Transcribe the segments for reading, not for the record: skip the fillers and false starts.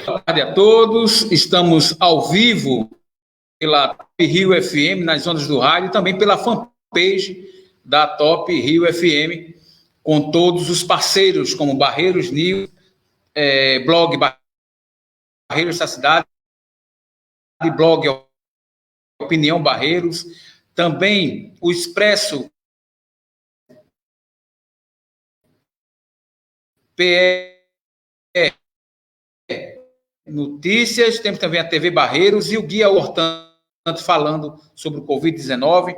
Boa tarde a todos. Estamos ao vivo pela Top Rio FM, nas ondas do rádio, e também pela fanpage da Top Rio FM, com todos os parceiros, como Barreiros News, blog Barreiros da Cidade, blog Opinião Barreiros, também o Expresso PE Notícias, temos também a TV Barreiros e o Guia Hortante falando sobre o Covid-19,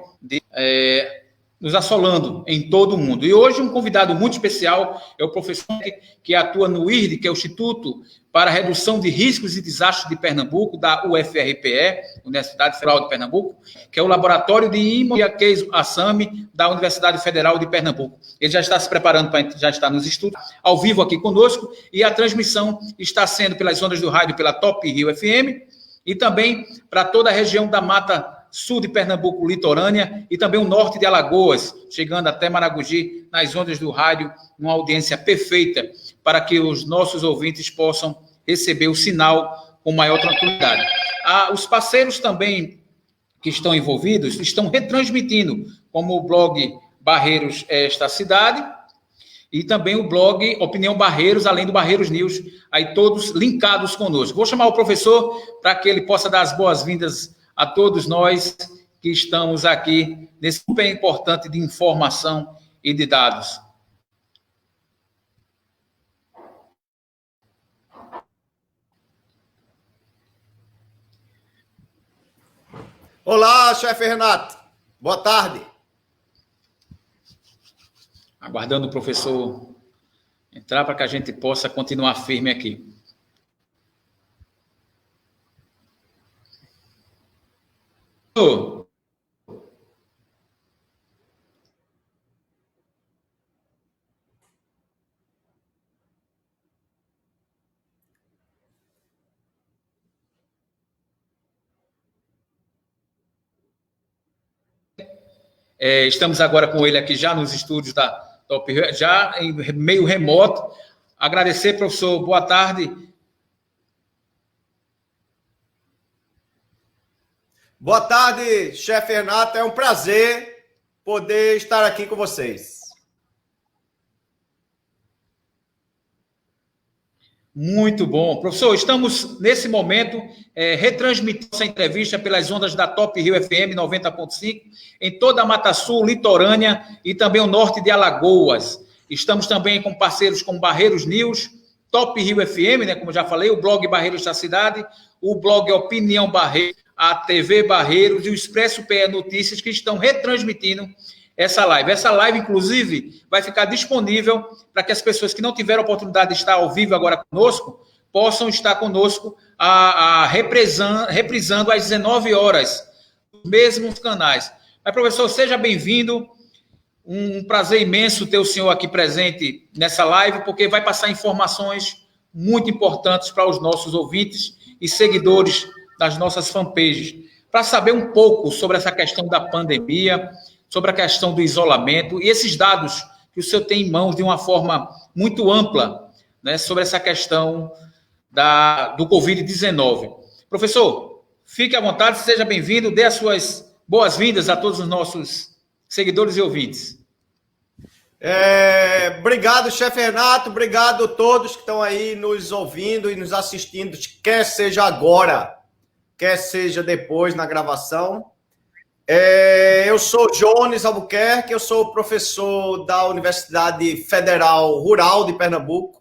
nos assolando em todo o mundo. E hoje um convidado muito especial é o professor que atua no IRD, que é o Instituto para a Redução de Riscos e Desastres de Pernambuco, da UFRPE, Universidade Federal de Pernambuco, que é o Laboratório de Imoiaqueis Assami, da Universidade Federal de Pernambuco. Ele já está se preparando para já estar nos estudos, ao vivo aqui conosco, e a transmissão está sendo pelas ondas do rádio, pela Top Rio FM, e também para toda a região da Mata Sul de Pernambuco, litorânea, e também o norte de Alagoas, chegando até Maragogi, nas ondas do rádio, uma audiência perfeita para que os nossos ouvintes possam receber o sinal com maior tranquilidade. Os parceiros também que estão envolvidos estão retransmitindo, como o blog Barreiros Esta Cidade, e também o blog Opinião Barreiros, além do Barreiros News, aí todos linkados conosco. Vou chamar o professor para que ele possa dar as boas-vindas a todos nós que estamos aqui nesse super importante de informação e de dados. Olá, chefe Renato. Boa tarde. Aguardando o professor entrar para que a gente possa continuar firme aqui. Estamos agora com ele aqui já nos estúdios da Top Rio, já em meio remoto. Agradecer, professor. Boa tarde. Boa tarde, chefe Renato. É um prazer poder estar aqui com vocês. Muito bom. Professor, estamos, nesse momento, retransmitindo essa entrevista pelas ondas da Top Rio FM 90.5, em toda a Mata Sul, litorânea e também o norte de Alagoas. Estamos também com parceiros como Barreiros News, Top Rio FM, né, como já falei, o blog Barreiros da Cidade, o blog Opinião Barreiros, a TV Barreiros e o Expresso PE Notícias, que estão retransmitindo essa live. Essa live, inclusive, vai ficar disponível para que as pessoas que não tiveram oportunidade de estar ao vivo agora conosco, possam estar conosco reprisando às 19 horas, nos mesmos canais. Mas, professor, seja bem-vindo. Um prazer imenso ter o senhor aqui presente nessa live, porque vai passar informações muito importantes para os nossos ouvintes e seguidores das nossas fanpages, para saber um pouco sobre essa questão da pandemia, sobre a questão do isolamento e esses dados que o senhor tem em mãos de uma forma muito ampla, né, sobre essa questão do Covid-19. Professor, fique à vontade, seja bem-vindo, dê as suas boas-vindas a todos os nossos seguidores e ouvintes. Obrigado, chefe Renato, obrigado a todos que estão aí nos ouvindo e nos assistindo, quer seja agora, quer seja depois na gravação. Eu sou Jones Albuquerque, eu sou professor da Universidade Federal Rural de Pernambuco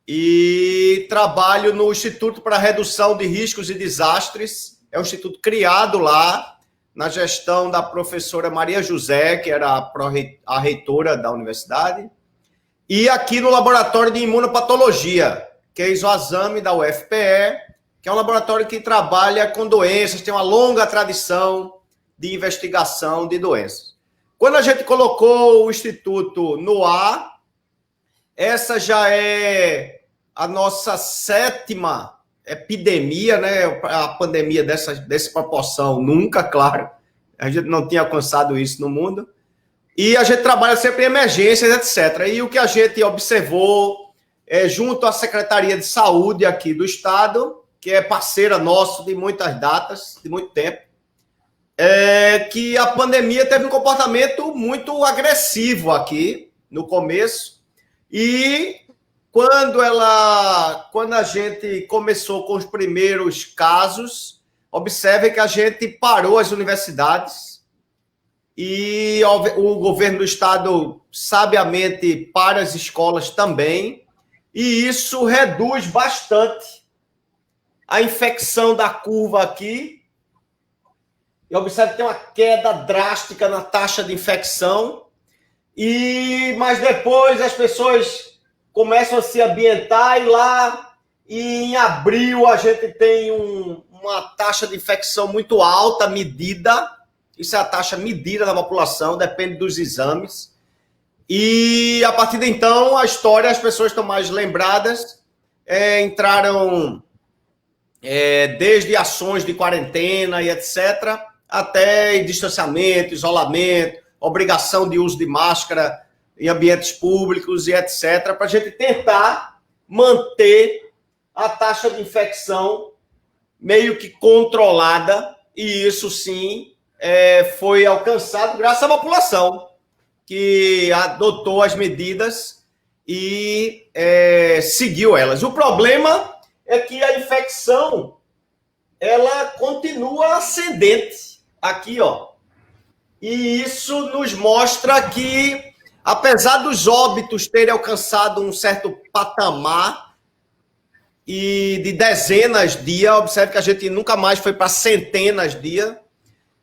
e trabalho no Instituto para a Redução de Riscos e Desastres. É um instituto criado lá na gestão da professora Maria José, que era a reitora da universidade, e aqui no Laboratório de Imunopatologia, que é Isoazame da UFPE, que é um laboratório que trabalha com doenças, tem uma longa tradição de investigação de doenças. Quando a gente colocou o Instituto no ar, essa já é a nossa 7ª epidemia, né? A pandemia dessa proporção nunca, claro. A gente não tinha alcançado isso no mundo. E a gente trabalha sempre em emergências, etc. E o que a gente observou junto à Secretaria de Saúde aqui do Estado, que é parceira nossa de muitas datas, de muito tempo, que a pandemia teve um comportamento muito agressivo aqui no começo, e quando a gente começou com os primeiros casos, observe que a gente parou as universidades e o governo do estado sabiamente para as escolas também, e isso reduz bastante a infecção da curva aqui. E observe que tem uma queda drástica na taxa de infecção, mas depois as pessoas começam a se ambientar e em abril a gente tem uma taxa de infecção muito alta, medida. Isso é a taxa medida da população, depende dos exames. E a partir de então, a história, as pessoas estão mais lembradas, entraram desde ações de quarentena e etc., até distanciamento, isolamento, obrigação de uso de máscara em ambientes públicos e etc., para a gente tentar manter a taxa de infecção meio que controlada, e isso sim foi alcançado graças à população, que adotou as medidas e seguiu elas. O problema é que a infecção ela continua ascendente aqui, ó. E isso nos mostra que, apesar dos óbitos terem alcançado um certo patamar e de dezenas de dias, observe que a gente nunca mais foi para centenas de dias.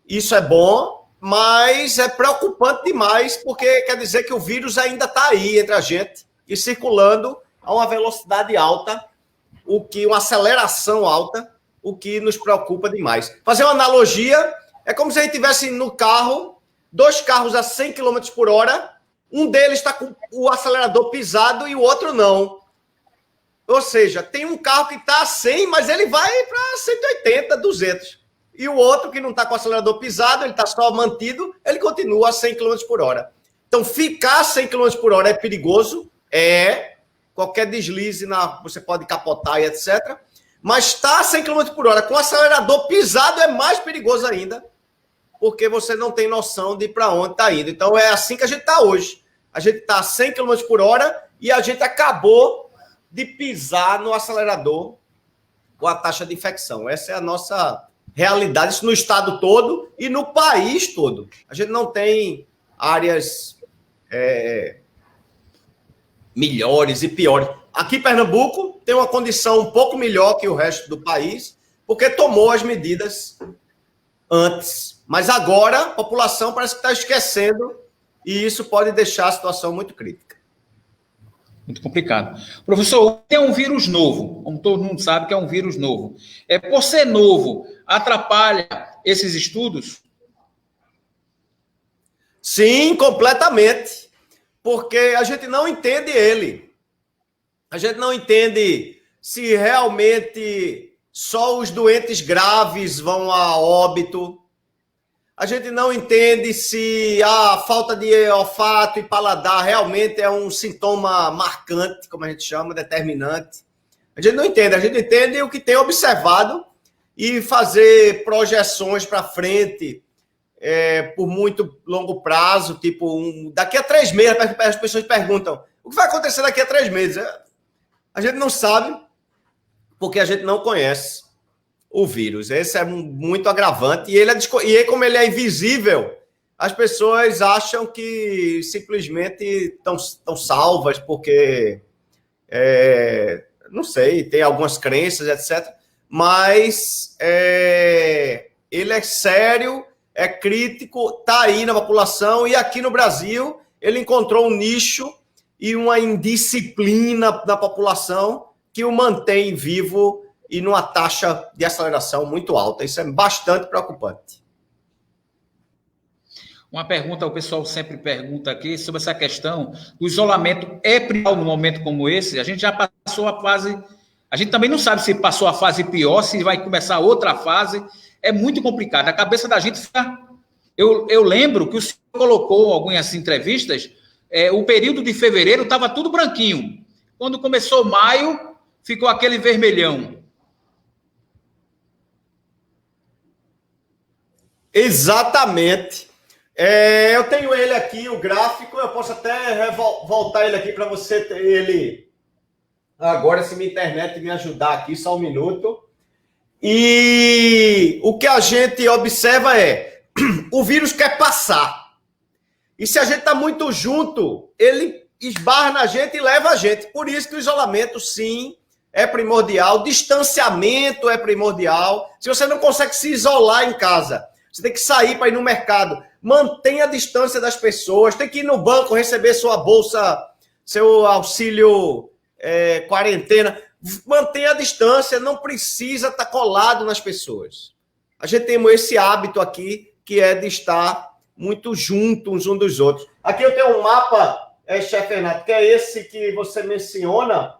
Isso é bom, mas é preocupante demais, porque quer dizer que o vírus ainda está aí entre a gente e circulando a uma velocidade alta, uma aceleração alta, o que nos preocupa demais. Fazer uma analogia, é como se a gente tivesse no carro, 2 carros a 100 km por hora, um deles está com o acelerador pisado e o outro não. Ou seja, tem um carro que está a 100, mas ele vai para 180, 200. E o outro que não está com o acelerador pisado, ele está só mantido, ele continua a 100 km por hora. Então, ficar a 100 km por hora é perigoso, qualquer deslize, você pode capotar e etc. Mas estar a 100 km por hora com o acelerador pisado é mais perigoso ainda, porque você não tem noção de para onde está indo. Então, é assim que a gente está hoje. A gente está a 100 km por hora e a gente acabou de pisar no acelerador com a taxa de infecção. Essa é a nossa realidade, isso no estado todo e no país todo. A gente não tem áreas melhores e piores. Aqui em Pernambuco tem uma condição um pouco melhor que o resto do país, porque tomou as medidas antes. Mas agora a população parece que está esquecendo e isso pode deixar a situação muito crítica. Muito complicado. Professor, é um vírus novo, como todo mundo sabe que é um vírus novo. Por ser novo, atrapalha esses estudos? Sim, completamente. Porque a gente não entende ele. A gente não entende se realmente só os doentes graves vão a óbito. A gente não entende se a falta de olfato e paladar realmente é um sintoma marcante, como a gente chama, determinante. A gente não entende. A gente entende o que tem observado e fazer projeções para frente por muito longo prazo, tipo, daqui a 3 meses, as pessoas perguntam, o que vai acontecer daqui a 3 meses? A gente não sabe, porque a gente não conhece o vírus. Esse é muito agravante. E como ele é invisível, as pessoas acham que simplesmente estão salvas, porque, não sei, tem algumas crenças, etc. Mas ele é sério, é crítico, está aí na população, e aqui no Brasil ele encontrou um nicho e uma indisciplina na população que o mantém vivo e numa taxa de aceleração muito alta. Isso é bastante preocupante. Uma pergunta, o pessoal sempre pergunta aqui sobre essa questão do isolamento priorizado num momento como esse. A gente já passou a fase, a gente também não sabe se passou a fase pior, se vai começar outra fase. É muito complicado. A cabeça da gente fica... Eu lembro que o senhor colocou em algumas entrevistas, o período de fevereiro estava tudo branquinho. Quando começou maio, ficou aquele vermelhão. Exatamente. Eu tenho ele aqui, o gráfico, eu posso até voltar ele aqui para você ter ele agora, se minha internet me ajudar aqui, só um minuto. E o que a gente observa é, o vírus quer passar. E se a gente está muito junto, ele esbarra na gente e leva a gente. Por isso que o isolamento, sim, é primordial, distanciamento é primordial. Se você não consegue se isolar em casa, você tem que sair para ir no mercado. Mantenha a distância das pessoas. Tem que ir no banco receber sua bolsa, seu auxílio quarentena. Mantenha a distância. Não precisa estar colado nas pessoas. A gente tem esse hábito aqui, que é de estar muito juntos uns dos outros. Aqui eu tenho um mapa, chefe Renato, que é esse que você menciona,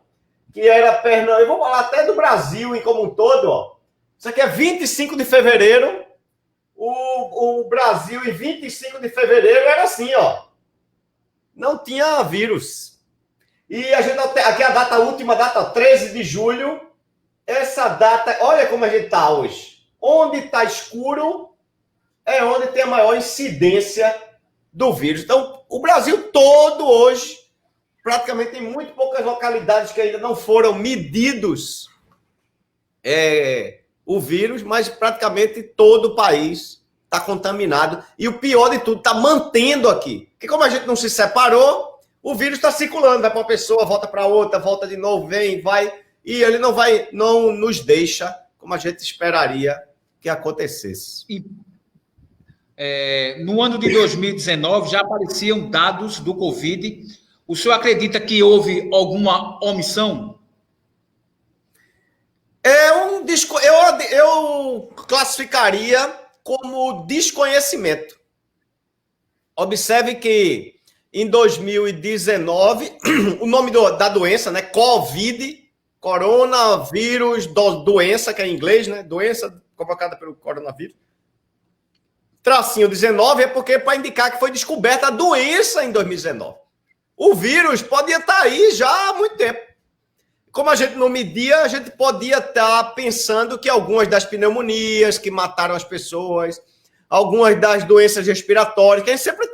que era Pernambuco. Eu vou falar até do Brasil em como um todo. Ó. Isso aqui é 25 de fevereiro. O Brasil, em 25 de fevereiro, era assim, ó. Não tinha vírus. E a gente aqui a última data, 13 de julho. Essa data, olha como a gente está hoje. Onde está escuro é onde tem a maior incidência do vírus. Então, o Brasil todo hoje, praticamente tem muito poucas localidades que ainda não foram medidos o vírus, mas praticamente todo o país está contaminado. E o pior de tudo, está mantendo aqui. Porque como a gente não se separou, o vírus está circulando, vai para uma pessoa, volta para outra, volta de novo, vem, vai. E ele não nos deixa como a gente esperaria que acontecesse. No ano de 2019, já apareciam dados do Covid. O senhor acredita que houve alguma omissão? Eu classificaria como desconhecimento. Observe que em 2019, o nome da doença, né? Covid, coronavírus, doença, que é em inglês, né? Doença provocada pelo coronavírus. Tracinho 19 é porque para indicar que foi descoberta a doença em 2019. O vírus podia estar aí já há muito tempo. Como a gente não media, a gente podia estar pensando que algumas das pneumonias que mataram as pessoas, algumas das doenças respiratórias, que a gente sempre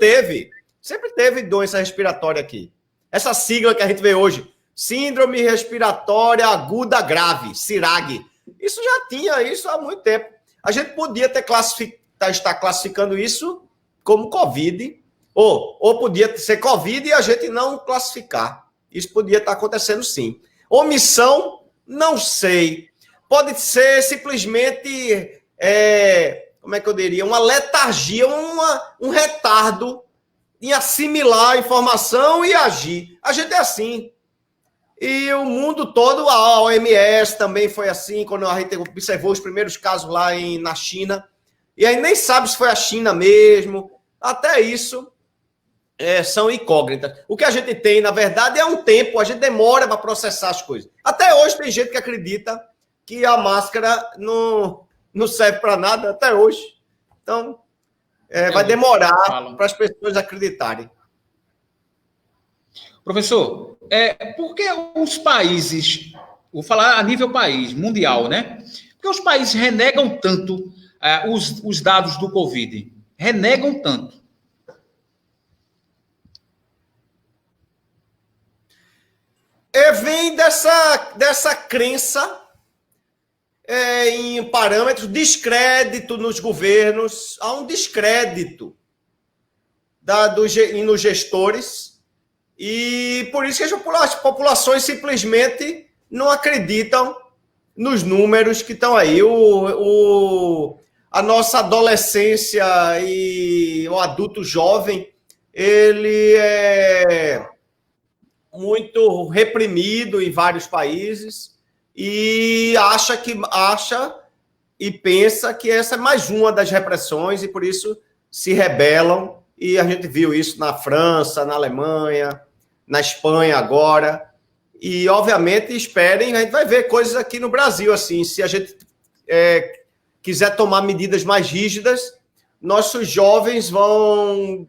teve doença respiratória aqui. Essa sigla que a gente vê hoje, Síndrome Respiratória Aguda Grave, CIRAG, isso já tinha isso há muito tempo. A gente podia estar classificando isso como Covid, ou podia ser Covid e a gente não classificar. Isso podia estar acontecendo sim. Omissão, não sei. Pode ser simplesmente, como é que eu diria, uma letargia, um retardo em assimilar a informação e agir. A gente é assim. E o mundo todo, a OMS também foi assim, quando a gente observou os primeiros casos lá na China. E aí nem sabe se foi a China mesmo. Até isso são incógnitas. O que a gente tem, na verdade, é um tempo. A gente demora para processar as coisas. Até hoje tem gente que acredita que a máscara não serve para nada, até hoje. Então, vai demorar para as pessoas acreditarem. Professor, por que os países, vou falar a nível país, mundial, né? Por que os países renegam tanto os dados do Covid? Renegam tanto? Vem dessa crença em parâmetros, descrédito nos governos, há um descrédito nos gestores, e por isso que as populações simplesmente não acreditam nos números que estão aí. A nossa adolescência e o adulto jovem, ele é muito reprimido em vários países e acha e pensa que essa é mais uma das repressões e por isso se rebelam. E a gente viu isso na França, na Alemanha, na Espanha agora. E, obviamente, esperem, a gente vai ver coisas aqui no Brasil, assim, se a gente quiser tomar medidas mais rígidas, nossos jovens vão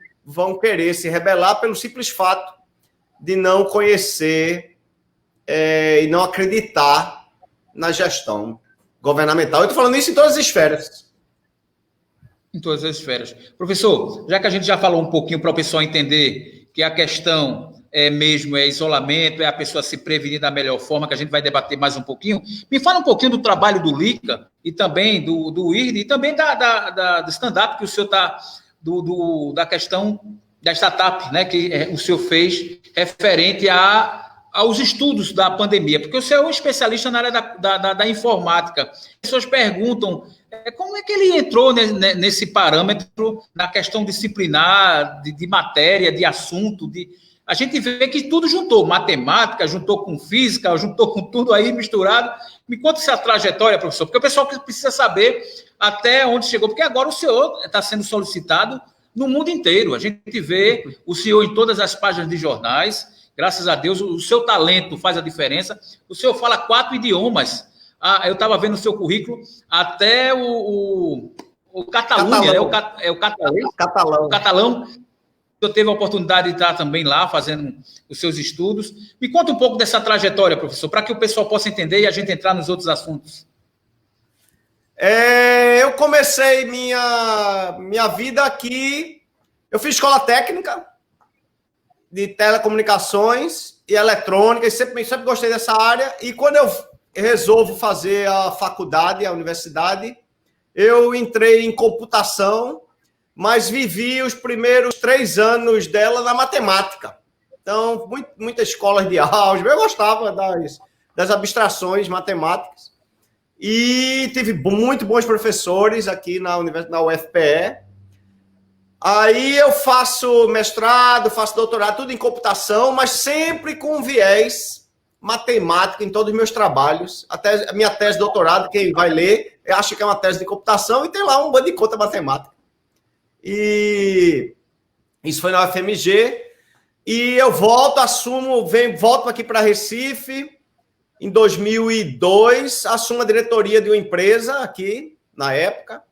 querer se rebelar pelo simples fato de não conhecer e não acreditar na gestão governamental. Eu estou falando isso em todas as esferas. Em todas as esferas. Professor, já que a gente já falou um pouquinho para o pessoal entender que a questão é isolamento, é a pessoa se prevenir da melhor forma, que a gente vai debater mais um pouquinho, me fala um pouquinho do trabalho do LICA e também do IRD e também do stand-up que o senhor está, da questão da startup, né, que o senhor fez referente aos estudos da pandemia, porque o senhor é um especialista na área da informática. As pessoas perguntam como é que ele entrou nesse parâmetro na questão disciplinar, de matéria, de assunto, a gente vê que tudo juntou, matemática, juntou com física, juntou com tudo aí misturado. Me conta essa trajetória, professor, porque o pessoal precisa saber até onde chegou, porque agora o senhor está sendo solicitado no mundo inteiro. A gente vê o senhor em todas as páginas de jornais, graças a Deus, o seu talento faz a diferença. O senhor fala 4 idiomas. Eu estava vendo o seu currículo, até o Catalunha, né? O catalão. O senhor teve a oportunidade de estar também lá, fazendo os seus estudos. Me conta um pouco dessa trajetória, professor, para que o pessoal possa entender e a gente entrar nos outros assuntos. Eu comecei minha vida aqui, eu fiz escola técnica de telecomunicações e eletrônica, e sempre gostei dessa área, e quando eu resolvo fazer a faculdade, a universidade, eu entrei em computação, mas vivi os primeiros 3 anos dela na matemática. Então, muitas escolas de álgebra, eu gostava das abstrações matemáticas. E tive muito bons professores aqui na UFPE. Aí eu faço mestrado, faço doutorado, tudo em computação, mas sempre com viés matemático em todos os meus trabalhos. Até a minha tese de doutorado, quem vai ler, acha que é uma tese de computação e tem lá um bando de conta matemática. E isso foi na UFMG. E eu volto aqui para Recife. Em 2002, assumo a diretoria de uma empresa aqui, na época.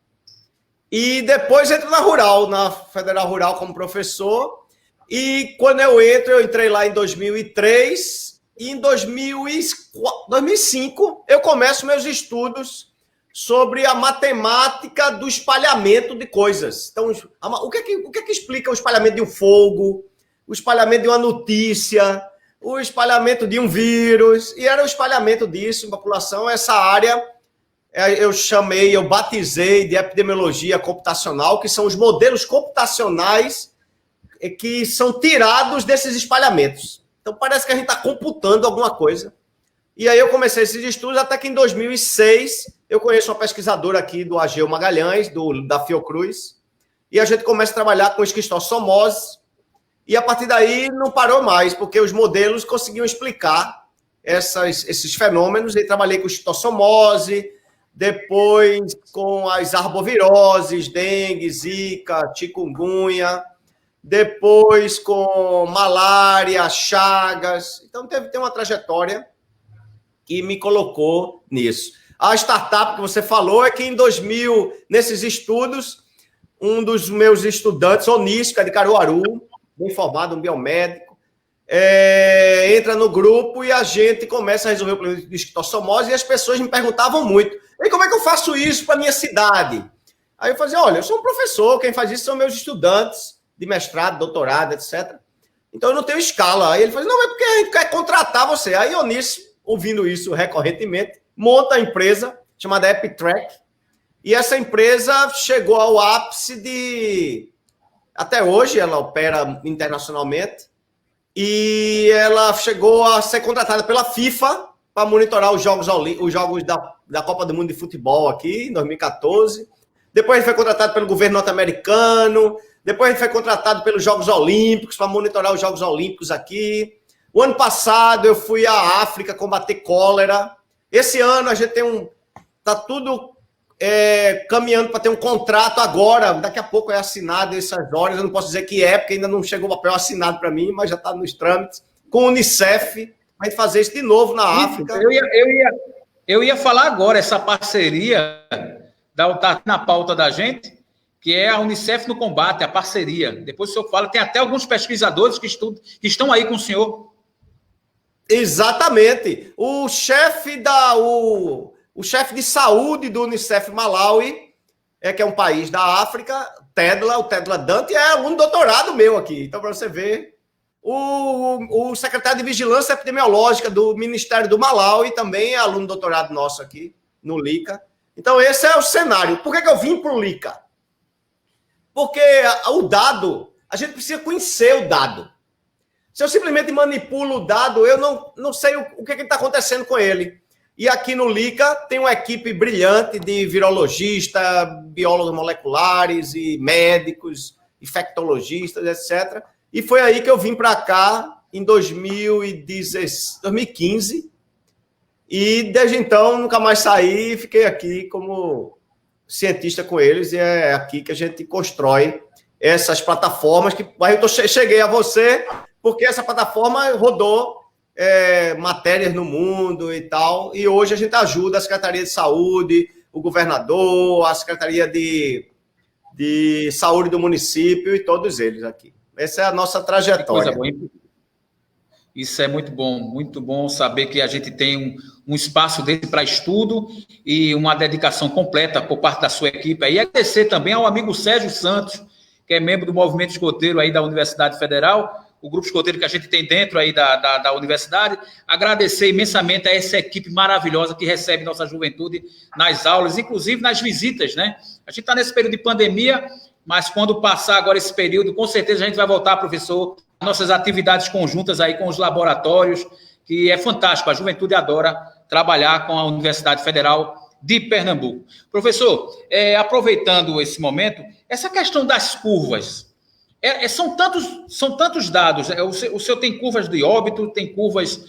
E depois entro na Federal Rural como professor. E quando eu entrei lá em 2003. E em 2005, eu começo meus estudos sobre a matemática do espalhamento de coisas. Então, o que é que explica o espalhamento de um fogo, o espalhamento de uma notícia, o espalhamento de um vírus? E era o espalhamento disso em população. Essa área eu batizei de epidemiologia computacional, que são os modelos computacionais que são tirados desses espalhamentos. Então, parece que a gente está computando alguma coisa. E aí eu comecei esses estudos até que em 2006 eu conheço uma pesquisadora aqui do Ageu Magalhães, da Fiocruz, e a gente começa a trabalhar com esquistossomose, e a partir daí não parou mais, porque os modelos conseguiam explicar esses fenômenos, e trabalhei com esquistossomose, depois com as arboviroses, dengue, zika, chikungunya, depois com malária, chagas. Então tem uma trajetória que me colocou nisso. A startup que você falou é que em 2000, nesses estudos, um dos meus estudantes, Onísio, de Caruaru, bem formado, um biomédico, entra no grupo e a gente começa a resolver o problema de esquistossomose, e as pessoas me perguntavam muito: e como é que eu faço isso para a minha cidade? Aí eu fazia: olha, eu sou um professor, quem faz isso são meus estudantes de mestrado, doutorado, etc. Então eu não tenho escala. Aí ele falou: não, é porque a gente quer contratar você. Aí Onísio, ouvindo isso recorrentemente, monta a empresa chamada EpiTrack, e essa empresa chegou ao ápice de... Até hoje ela opera internacionalmente, e ela chegou a ser contratada pela FIFA para monitorar os jogos da Copa do Mundo de Futebol aqui, em 2014. Depois ele foi contratado pelo governo norte-americano. Depois ele foi contratado pelos Jogos Olímpicos para monitorar os Jogos Olímpicos aqui. O ano passado eu fui à África combater cólera. Esse ano a gente está tudo caminhando para ter um contrato agora. Daqui a pouco é assinado essas horas. Eu não posso dizer que porque ainda não chegou o papel assinado para mim, mas já está nos trâmites. Com o Unicef, para a gente fazer isso de novo na África. Eu ia falar agora, essa parceria está na pauta da gente, que é a Unicef no combate, a parceria. Depois o senhor fala, tem até alguns pesquisadores que estão aí com o senhor. Exatamente. O chefe de saúde do Unicef Malawi, que é um país da África, o Tedla Dante, é aluno de doutorado meu aqui. Então, para você ver, o secretário de Vigilância Epidemiológica do Ministério do Malawi também é aluno de doutorado nosso aqui, no LICA. Então, esse é o cenário. Por que eu vim para o LICA? Porque o dado, a gente precisa conhecer o dado. Se eu simplesmente manipulo o dado, eu não sei o que está acontecendo com ele. E aqui no LICA tem uma equipe brilhante de virologistas, biólogos moleculares e médicos, infectologistas, etc. E foi aí que eu vim para cá em 2015. E desde então nunca mais saí e fiquei aqui como cientista com eles. E é aqui que a gente constrói essas plataformas. Mas eu cheguei a você porque essa plataforma rodou matérias no mundo e tal, e hoje a gente ajuda a Secretaria de Saúde, o governador, a Secretaria de Saúde do município e todos eles aqui. Essa é a nossa trajetória. Que coisa boa. Isso é muito bom saber que a gente tem um espaço desse para estudo e uma dedicação completa por parte da sua equipe. E agradecer também ao amigo Sérgio Santos, que é membro do Movimento Escoteiro aí da Universidade Federal, o grupo escoteiro que a gente tem dentro aí da universidade, agradecer imensamente a essa equipe maravilhosa que recebe nossa juventude nas aulas, inclusive nas visitas, né? A gente está nesse período de pandemia, mas quando passar agora esse período, com certeza a gente vai voltar, professor, às nossas atividades conjuntas aí com os laboratórios, que é fantástico, a juventude adora trabalhar com a Universidade Federal de Pernambuco. Professor, aproveitando esse momento, essa questão das curvas, são tantos dados. O senhor tem curvas de óbito, tem curvas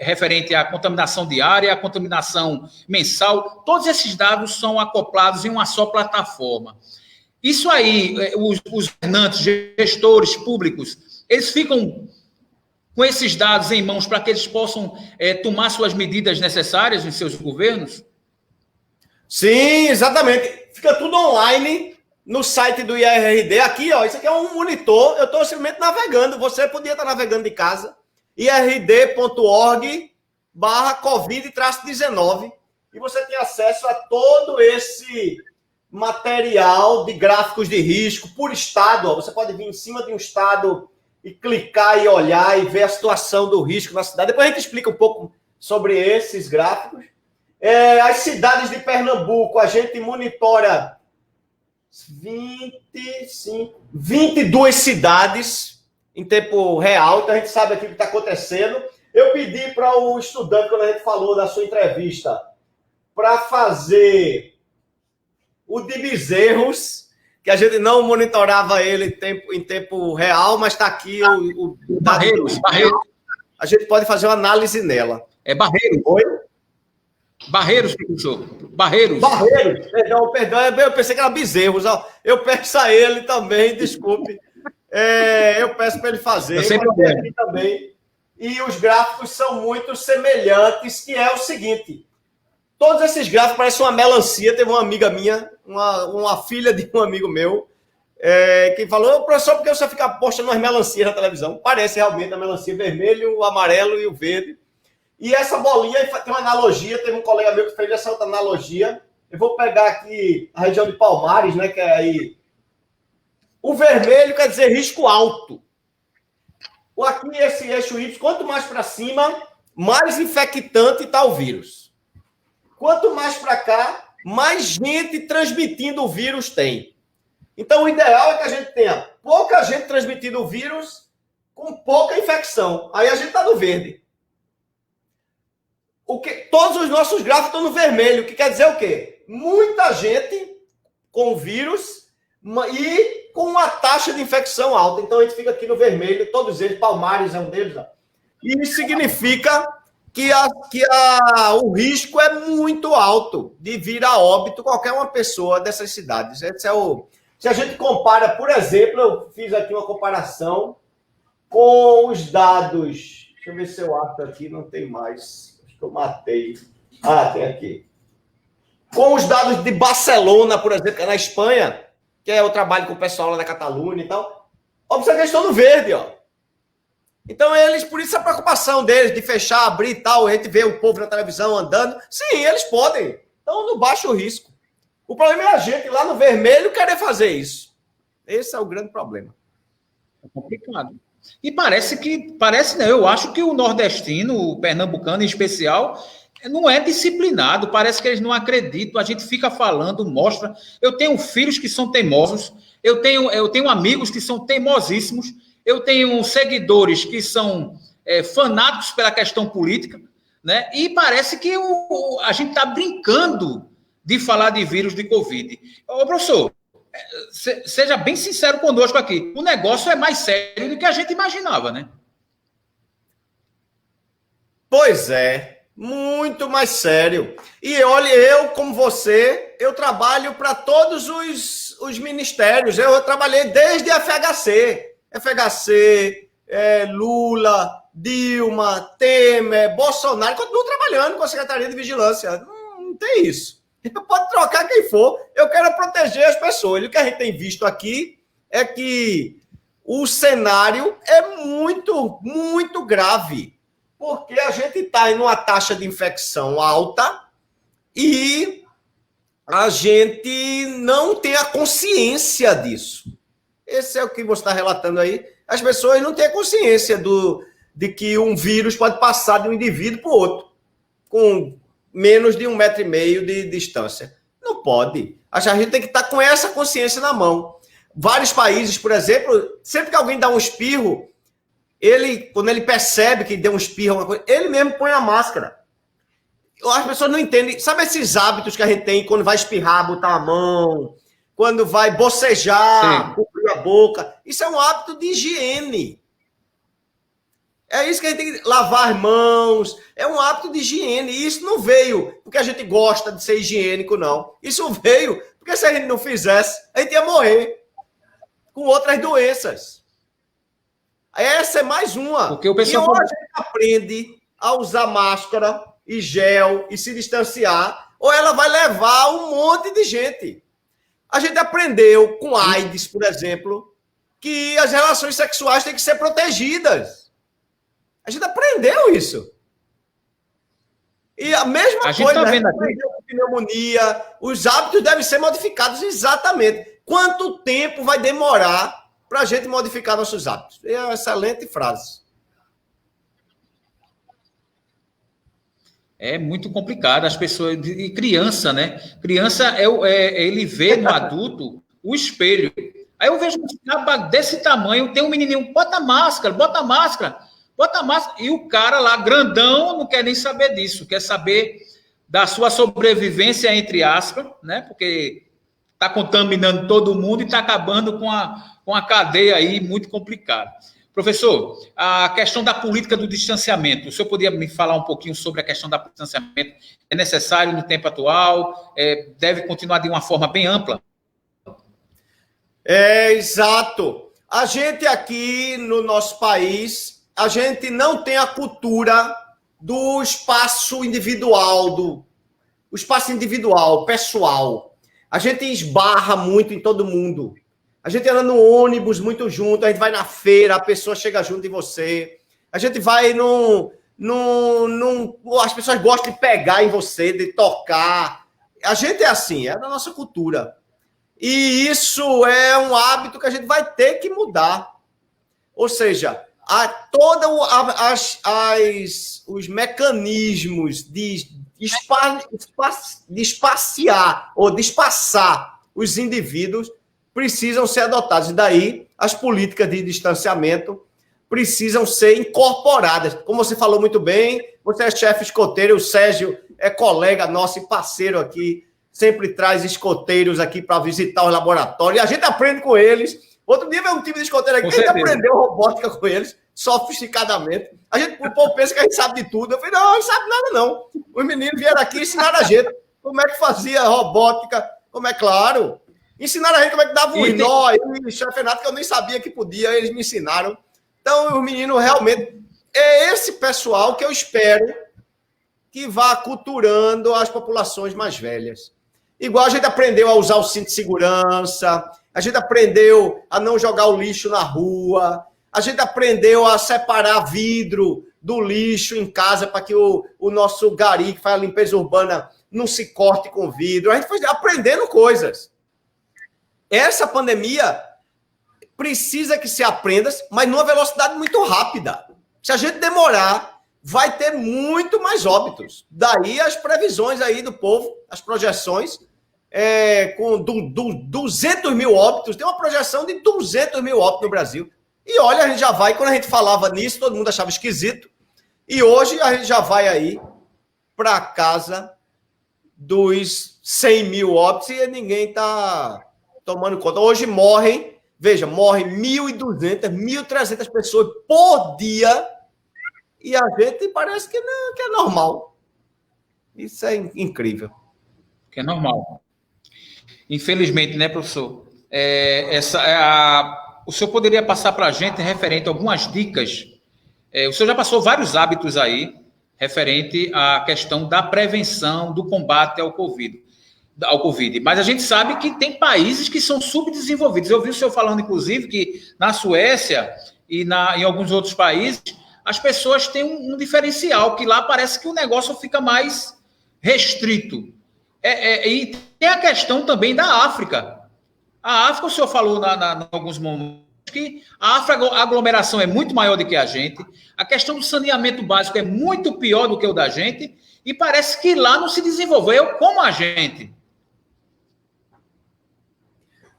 referente à contaminação diária, à contaminação mensal. Todos esses dados são acoplados em uma só plataforma. Isso aí, os governantes, gestores públicos, eles ficam com esses dados em mãos para que eles possam tomar suas medidas necessárias em seus governos? Sim, exatamente. Fica tudo online no site do IRRD. Aqui, ó, isso aqui é um monitor. Eu estou simplesmente navegando. Você podia estar navegando de casa. ird.org/covid-19. E você tem acesso a todo esse material de gráficos de risco por estado. Ó. Você pode vir em cima de um estado e clicar e olhar e ver a situação do risco na cidade. Depois a gente explica um pouco sobre esses gráficos. As cidades de Pernambuco, a gente monitora 22 cidades em tempo real, então a gente sabe aqui o que está acontecendo. Eu pedi para o estudante, quando a gente falou da sua entrevista, para fazer o de Bezerros, que a gente não monitorava ele em tempo real, mas está aqui o Barreiros. A gente pode fazer uma análise nela. É Barreiros. Oi? Barreiros, professor. Barreiros. Perdão, eu pensei que era Bezerros. Eu peço a ele também, desculpe. Eu peço para ele fazer. Eu sempre aqui também. E os gráficos são muito semelhantes, que é o seguinte. Todos esses gráficos parecem uma melancia. Teve uma amiga minha, uma filha de um amigo meu, que falou, professor, por que você fica postando umas melancias na televisão? Parece realmente a melancia vermelho, o amarelo e o verde. E essa bolinha tem uma analogia, teve um colega meu que fez essa outra analogia. Eu vou pegar aqui a região de Palmares, né, que é aí. O vermelho quer dizer risco alto. Aqui, esse eixo Y, quanto mais para cima, mais infectante está o vírus. Quanto mais para cá, mais gente transmitindo o vírus tem. Então, o ideal é que a gente tenha pouca gente transmitindo o vírus com pouca infecção. Aí a gente está no verde. Todos os nossos gráficos estão no vermelho, que quer dizer o quê? Muita gente com vírus e com uma taxa de infecção alta. Então, a gente fica aqui no vermelho, todos eles, Palmares é um deles. Ó. E isso significa que o risco é muito alto de vir a óbito qualquer uma pessoa dessas cidades. Se a gente compara, por exemplo, eu fiz aqui uma comparação com os dados. Deixa eu ver se eu acho aqui, não tem mais. Eu matei. Tem aqui. Com os dados de Barcelona, por exemplo, que é na Espanha, que é o trabalho com o pessoal lá da Catalunha e tal. Observe que eles estão no verde, ó. Então, eles, por isso a preocupação deles de fechar, abrir e tal, a gente vê o povo na televisão andando. Sim, eles podem. Então, no baixo risco. O problema é a gente lá no vermelho querer fazer isso. Esse é o grande problema. É complicado. E parece, né? Eu acho que o nordestino, o pernambucano em especial, não é disciplinado, parece que eles não acreditam, a gente fica falando, mostra. Eu tenho filhos que são teimosos, eu tenho amigos que são teimosíssimos, eu tenho seguidores que são fanáticos pela questão política, né? E parece que a gente está brincando de falar de vírus de Covid. Ô, professor, seja bem sincero conosco aqui, o negócio é mais sério do que a gente imaginava, né? Pois é. Muito mais sério. E olha, eu, como você, eu trabalho para todos os ministérios. Eu trabalhei desde a FHC, Lula, Dilma, Temer, Bolsonaro. Continuo trabalhando com a Secretaria de Vigilância. Não tem isso. Pode trocar quem for. Eu quero proteger as pessoas. E o que a gente tem visto aqui é que o cenário é muito, muito grave. Porque a gente está em uma taxa de infecção alta e a gente não tem a consciência disso. Esse é o que você está relatando aí. As pessoas não têm a consciência de que um vírus pode passar de um indivíduo para o outro, com menos de 1,5 metro de distância. Não pode. A gente tem que estar com essa consciência na mão. Vários países, por exemplo, sempre que alguém dá um espirro, quando ele percebe que deu um espirro, alguma coisa, ele mesmo põe a máscara. As pessoas não entendem. Sabe esses hábitos que a gente tem quando vai espirrar, botar a mão, quando vai bocejar, cobrir a boca? Isso é um hábito de higiene. É isso que a gente tem que lavar as mãos. É um hábito de higiene. E isso não veio porque a gente gosta de ser higiênico, não. Isso veio porque se a gente não fizesse, a gente ia morrer com outras doenças. Essa é mais uma. Porque o pessoal... E ou a gente aprende a usar máscara e gel e se distanciar, ou ela vai levar um monte de gente. A gente aprendeu com AIDS, por exemplo, que as relações sexuais têm que ser protegidas. A gente aprendeu isso. E a mesma coisa, tá vendo aqui, com pneumonia, os hábitos devem ser modificados exatamente. Quanto tempo vai demorar para a gente modificar nossos hábitos? É uma excelente frase. É muito complicado. As pessoas... E criança, né? Criança, ele vê no adulto o espelho. Aí eu vejo um caba desse tamanho, tem um menininho, bota máscara. E o cara lá, grandão, não quer nem saber disso. Quer saber da sua sobrevivência, entre aspas, né? Porque está contaminando todo mundo e está acabando com a cadeia aí muito complicada. Professor, a questão da política do distanciamento, o senhor podia me falar um pouquinho sobre a questão do distanciamento? É necessário no tempo atual? Deve continuar de uma forma bem ampla? Exato. A gente aqui no nosso país, a gente não tem a cultura do espaço individual, pessoal. A gente esbarra muito em todo mundo. A gente anda no ônibus muito junto, a gente vai na feira, a pessoa chega junto de você. A gente vai as pessoas gostam de pegar em você, de tocar. A gente é assim, é da nossa cultura. E isso é um hábito que a gente vai ter que mudar. Ou seja, os mecanismos de espaciar ou de espaçar os indivíduos precisam ser adotados. E daí, as políticas de distanciamento precisam ser incorporadas. Como você falou muito bem, você é chefe escoteiro, o Sérgio é colega nosso e parceiro aqui, sempre traz escoteiros aqui para visitar os laboratórios, e a gente aprende com eles. Outro dia veio um time de escoteiro aqui, a gente aprendeu robótica com eles, sofisticadamente. O povo pensa que a gente sabe de tudo. Eu falei, não sabe nada não. Os meninos vieram aqui e ensinaram a gente como é que fazia robótica, claro. Ensinaram a gente como é que dava um nó, e chefe Renato, que eu nem sabia que podia, eles me ensinaram. Então, os meninos realmente... É esse pessoal que eu espero que vá culturando as populações mais velhas. Igual a gente aprendeu a usar o cinto de segurança, a gente aprendeu a não jogar o lixo na rua, A gente aprendeu a separar vidro do lixo em casa para que o nosso gari, que faz a limpeza urbana, não se corte com vidro. A gente foi aprendendo coisas. Essa pandemia precisa que se aprenda, mas numa velocidade muito rápida. Se a gente demorar, vai ter muito mais óbitos. Daí as previsões aí do povo, as projeções, com 200 mil óbitos, tem uma projeção de 200 mil óbitos no Brasil. E olha, a gente já vai, quando a gente falava nisso, todo mundo achava esquisito. E hoje a gente já vai aí para casa dos 100 mil óbitos e ninguém está tomando conta. Hoje morrem 1.200, 1.300 pessoas por dia e a gente parece que é normal. Isso é incrível. Que é normal. Infelizmente, né, professor? O senhor poderia passar para a gente referente a algumas dicas? O senhor já passou vários hábitos aí referente à questão da prevenção, do combate ao Covid. Mas a gente sabe que tem países que são subdesenvolvidos. Eu vi o senhor falando, inclusive, que na Suécia e em alguns outros países, as pessoas têm um diferencial, que lá parece que o negócio fica mais restrito. E tem a questão também da África. A África, o senhor falou em alguns momentos que a aglomeração é muito maior do que a gente, a questão do saneamento básico é muito pior do que o da gente, e parece que lá não se desenvolveu como a gente.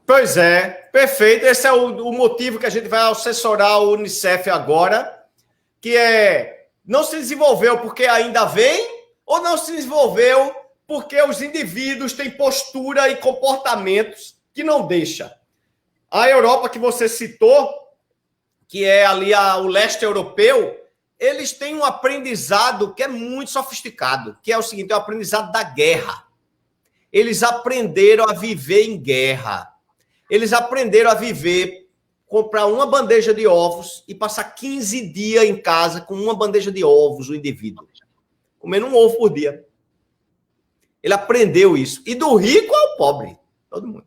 Pois é, perfeito. Esse é o motivo que a gente vai assessorar o Unicef agora, que não se desenvolveu porque ainda vem, ou não se desenvolveu porque os indivíduos têm postura e comportamentos que não deixam. A Europa que você citou, que é ali o leste europeu, eles têm um aprendizado que é muito sofisticado, que é o seguinte, é o aprendizado da guerra. Eles aprenderam a viver em guerra. Eles aprenderam a viver, comprar uma bandeja de ovos e passar 15 dias em casa com uma bandeja de ovos, o indivíduo. Comendo um ovo por dia. Ele aprendeu isso. E do rico ao pobre. Todo mundo.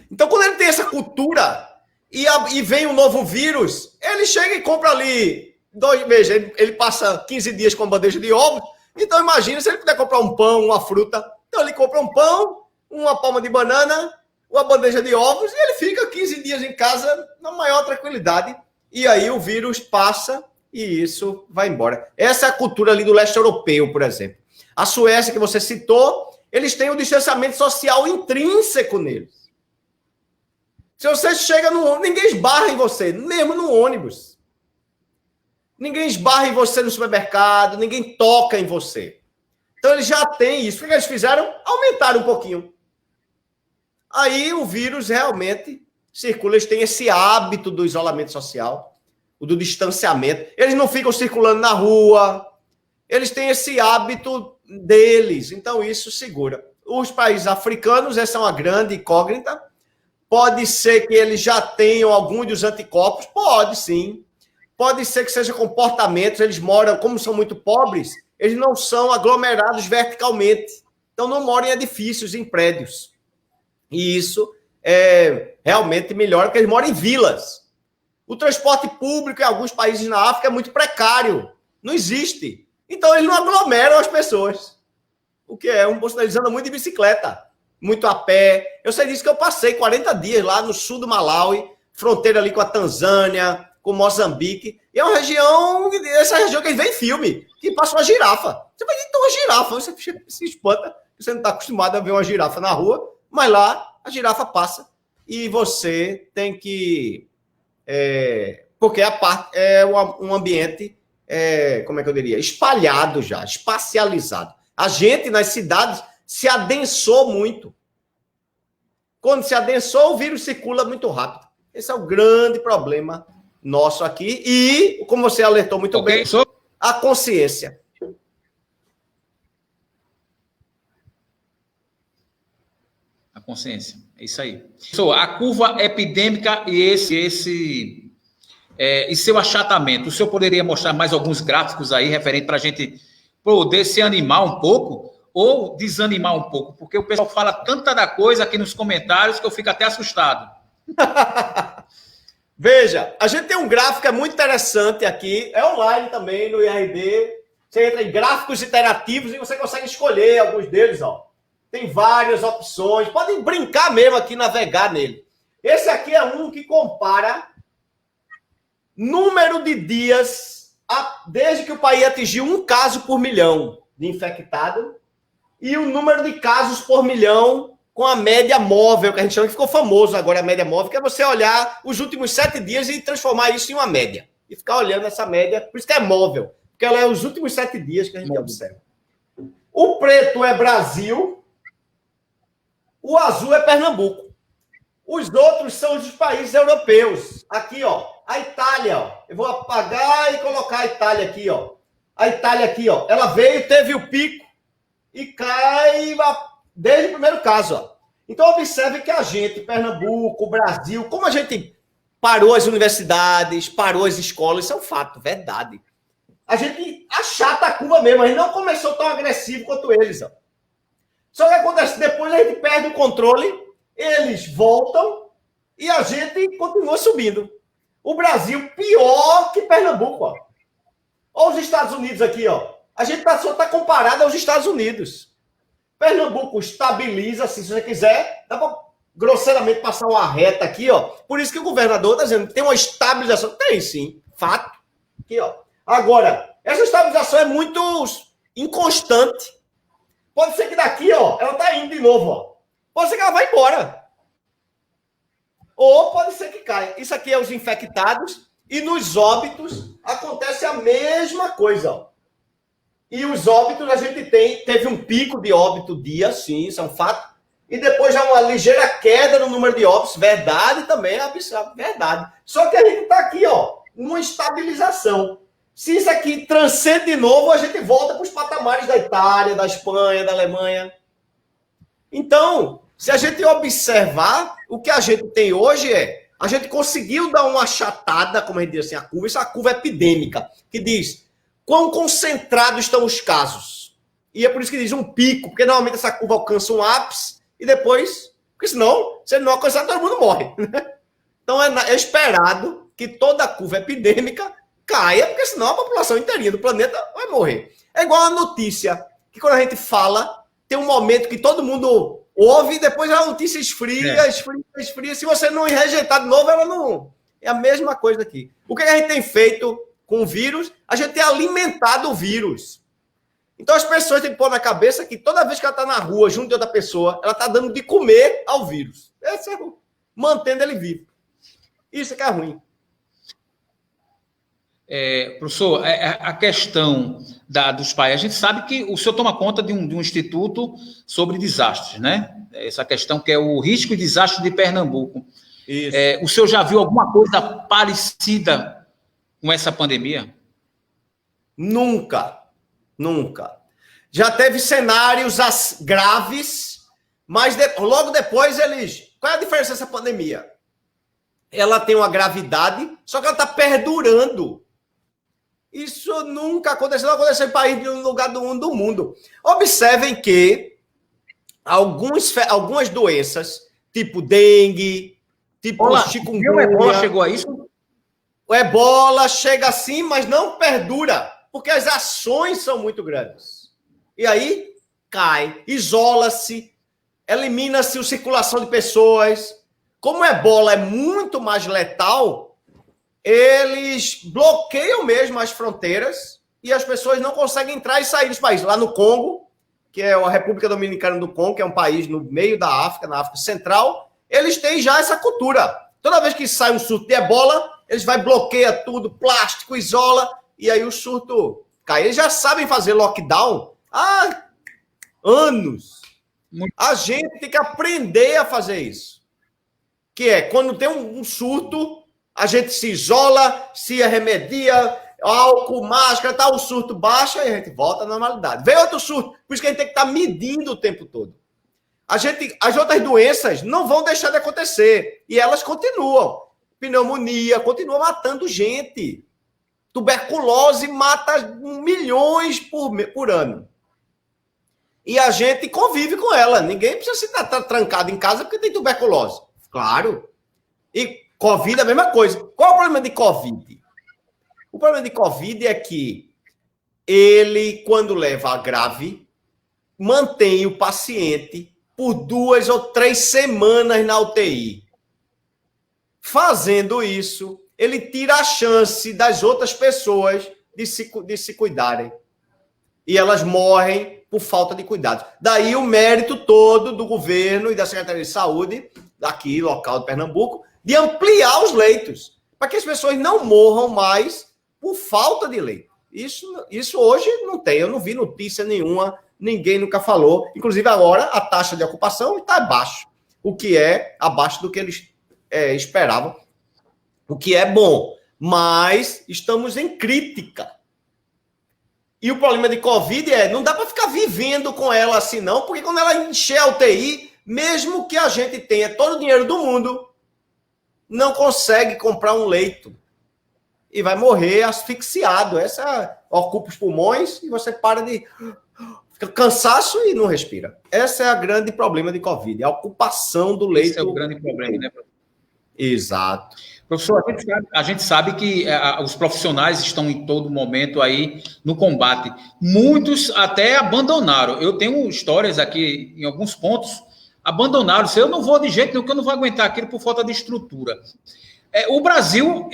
Então, quando ele tem essa cultura e vem um novo vírus, ele chega e compra ali 2 meses. Ele passa 15 dias com uma bandeja de ovos. Então, imagina se ele puder comprar um pão, uma fruta. Então, ele compra um pão, uma palma de banana, uma bandeja de ovos e ele fica 15 dias em casa na maior tranquilidade. E aí o vírus passa e isso vai embora. Essa é a cultura ali do leste europeu, por exemplo. A Suécia, que você citou, eles têm um distanciamento social intrínseco neles. Se você chega no ônibus, ninguém esbarra em você, mesmo no ônibus. Ninguém esbarra em você no supermercado, ninguém toca em você. Então, eles já têm isso. O que eles fizeram? Aumentaram um pouquinho. Aí, o vírus realmente circula. Eles têm esse hábito do isolamento social, o do distanciamento. Eles não ficam circulando na rua. Eles têm esse hábito deles. Então, isso segura. Os países africanos, essa é uma grande incógnita. Pode ser que eles já tenham algum dos anticorpos? Pode, sim. Pode ser que seja comportamentos. Eles moram, como são muito pobres, eles não são aglomerados verticalmente. Então, não moram em edifícios, em prédios. E isso realmente melhora, porque eles moram em vilas. O transporte público em alguns países na África é muito precário. Não existe. Então, eles não aglomeram as pessoas. O que é? Eles andam muito de bicicleta. Muito a pé. Eu sei disso que eu passei 40 dias lá no sul do Malawi, fronteira ali com a Tanzânia, com Moçambique. E é uma região, essa região que vem em filme, que passa uma girafa. Você vai ver uma girafa, você se espanta, você não está acostumado a ver uma girafa na rua, mas lá a girafa passa e você tem que... porque a parte é um ambiente, como é que eu diria? Espalhado já, espacializado. A gente nas cidades se adensou muito. Quando se adensou, o vírus circula muito rápido. Esse é o grande problema nosso aqui. E, como você alertou muito bem, a consciência. A consciência, é isso aí. A curva epidêmica e seu achatamento. O senhor poderia mostrar mais alguns gráficos aí, referente para a gente poder se animar um pouco ou desanimar um pouco? Porque o pessoal fala tanta da coisa aqui nos comentários que eu fico até assustado. Veja, a gente tem um gráfico que é muito interessante aqui, é online também no IRD. Você entra em gráficos interativos e você consegue escolher alguns deles, ó. Tem várias opções, podem brincar mesmo aqui, navegar nele. Esse aqui é um que compara número de dias desde que o país atingiu 1 caso por milhão de infectado e o número de casos por milhão com a média móvel, que a gente chama, que ficou famoso agora, a média móvel, que é você olhar os últimos 7 dias e transformar isso em uma média. E ficar olhando essa média, por isso que é móvel, porque ela é os últimos 7 dias que a gente observa. O preto é Brasil, o azul é Pernambuco. Os outros são os países europeus. Aqui, ó, a Itália, ó. Eu vou apagar e colocar a Itália aqui, ó. A Itália aqui, ó. Ela veio, teve o pico e cai desde o primeiro caso, ó. Então, observe que a gente, Pernambuco, Brasil, como a gente parou as universidades, parou as escolas, isso é um fato, verdade. A gente achata a curva mesmo, a gente não começou tão agressivo quanto eles, ó. Só que acontece, depois a gente perde o controle, eles voltam e a gente continua subindo. O Brasil pior que Pernambuco, ó. Olha os Estados Unidos aqui, ó. A gente só está comparado aos Estados Unidos. Pernambuco estabiliza, se você quiser, dá para grosseiramente passar uma reta aqui, ó. Por isso que o governador está dizendo que tem uma estabilização. Tem sim, fato. Aqui, ó. Agora, essa estabilização é muito inconstante. Pode ser que daqui, ó, ela tá indo de novo, ó. Pode ser que ela vá embora. Ou pode ser que caia. Isso aqui é os infectados e nos óbitos acontece a mesma coisa, ó. E os óbitos, a gente teve um pico de óbito dia, sim, isso é um fato. E depois já uma ligeira queda no número de óbitos, verdade também, verdade. Só que a gente está aqui, ó, numa estabilização. Se isso aqui transcende de novo, a gente volta para os patamares da Itália, da Espanha, da Alemanha. Então, se a gente observar, o que a gente tem hoje a gente conseguiu dar uma achatada, como a gente diz assim, a curva epidêmica, que diz quão concentrados estão os casos. E é por isso que diz um pico, porque normalmente essa curva alcança um ápice e depois, porque senão, se ele não alcançar, todo mundo morre. Então é esperado que toda a curva epidêmica caia, porque senão a população inteirinha do planeta vai morrer. É igual a notícia, que quando a gente fala, tem um momento que todo mundo ouve e depois a notícia esfria. Se você não rejeitar de novo, ela não... É a mesma coisa aqui. O que a gente tem feito com o vírus? A gente tem alimentado o vírus. Então as pessoas têm que pôr na cabeça que toda vez que ela está na rua junto de outra pessoa, ela está dando de comer ao vírus. Esse é mantendo ele vivo. Isso é que é ruim. Professor, a questão dos pais, a gente sabe que o senhor toma conta de um instituto sobre desastres, né? Essa questão que é o risco e desastre de Pernambuco. Isso. O senhor já viu alguma coisa parecida com essa pandemia? Nunca. Já teve cenários graves, mas logo depois eles... Qual é a diferença dessa pandemia? Ela tem uma gravidade, só que ela está perdurando. Isso nunca aconteceu, não aconteceu em país de um lugar do mundo. Observem que algumas doenças, tipo dengue, tipo chikungunya... O ebola chegou a isso? O ebola chega assim, mas não perdura, porque as ações são muito grandes. E aí, cai, isola-se, elimina-se a circulação de pessoas. Como o ebola é muito mais letal... eles bloqueiam mesmo as fronteiras e as pessoas não conseguem entrar e sair dos países. Lá no Congo, que é a República Dominicana do Congo, que é um país no meio da África, na África Central, eles têm já essa cultura. Toda vez que sai um surto de ebola, eles bloqueia tudo, plástico, isola, e aí o surto cai. Eles já sabem fazer lockdown há anos. A gente tem que aprender a fazer isso. Que é, quando tem um surto... a gente se isola, se remedia, álcool, máscara, o surto baixa e a gente volta à normalidade. Vem outro surto, por isso que a gente tem que estar medindo o tempo todo. As outras doenças não vão deixar de acontecer e elas continuam. Pneumonia continua matando gente. Tuberculose mata milhões por ano. E a gente convive com ela. Ninguém precisa estar trancado em casa porque tem tuberculose. Claro. E Covid é a mesma coisa. Qual é o problema de Covid? O problema de Covid é que ele, quando leva a grave, mantém o paciente por 2 ou 3 semanas na UTI. Fazendo isso, ele tira a chance das outras pessoas de se cuidarem. E elas morrem por falta de cuidado. Daí o mérito todo do governo e da Secretaria de Saúde, daqui, local de Pernambuco, de ampliar os leitos, para que as pessoas não morram mais por falta de leito. Isso hoje não tem, eu não vi notícia nenhuma, ninguém nunca falou. Inclusive agora a taxa de ocupação está abaixo, o que é abaixo do que eles esperavam, o que é bom, mas estamos em crítica. E o problema de Covid não dá para ficar vivendo com ela assim não, porque quando ela encher a UTI, mesmo que a gente tenha todo o dinheiro do mundo, não consegue comprar um leito. E vai morrer asfixiado. Essa ocupa os pulmões e você para de... Fica cansaço e não respira. Esse é o grande problema de Covid, a ocupação do leito. Esse é o grande problema, né, professor? Exato. Professor, a gente sabe que os profissionais estão em todo momento aí no combate. Muitos até abandonaram. Eu tenho histórias aqui, em alguns pontos, abandonaram. Eu não vou de jeito nenhum, porque eu não vou aguentar aquilo por falta de estrutura. O Brasil,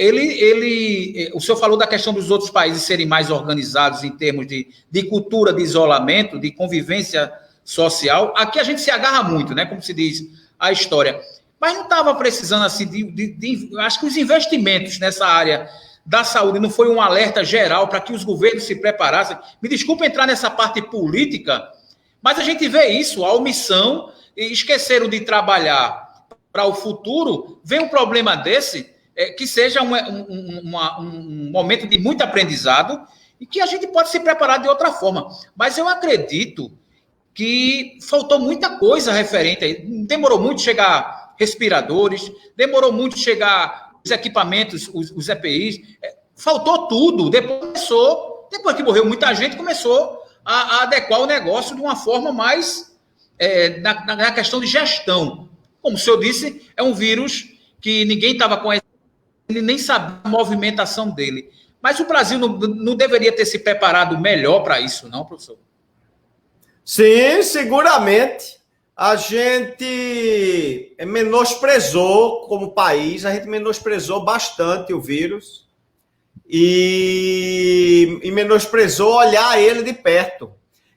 o senhor falou da questão dos outros países serem mais organizados em termos de cultura, de isolamento, de convivência social. Aqui a gente se agarra muito, né? Como se diz a história. Mas não estava precisando, assim, acho que os investimentos nessa área da saúde não foi um alerta geral para que os governos se preparassem. Me desculpe entrar nessa parte política, mas a gente vê isso, a omissão, e esqueceram de trabalhar para o futuro. Vem um problema desse, que seja um momento de muito aprendizado e que a gente pode se preparar de outra forma. Mas eu acredito que faltou muita coisa referente aí. Demorou muito chegar respiradores, demorou muito chegar os equipamentos, os EPIs, faltou tudo. Depois que morreu muita gente, começou a adequar o negócio de uma forma mais na questão de gestão. Como o senhor disse, é um vírus que ninguém estava conhecendo, nem sabia a movimentação dele. Mas o Brasil não deveria ter se preparado melhor para isso, não, professor? Sim, seguramente. A gente menosprezou como país, a gente menosprezou bastante o vírus e menosprezou olhar ele de perto.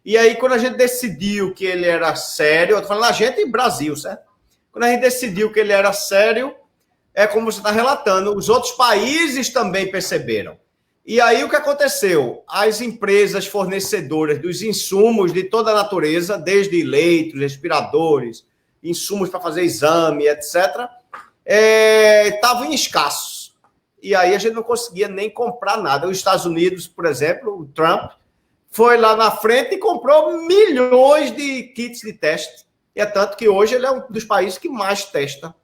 E aí, quando a gente decidiu que ele era sério, eu tô falando a gente em Brasil, certo? Quando a gente decidiu que ele era sério, é como você está relatando, os outros países também perceberam. E aí o que aconteceu? As empresas fornecedoras dos insumos de toda a natureza, desde leitos, respiradores, insumos para fazer exame, etc., estavam escassos. E aí a gente não conseguia nem comprar nada. Os Estados Unidos, por exemplo, o Trump, foi lá na frente e comprou milhões de kits de teste. E é tanto que hoje ele é um dos países que mais testa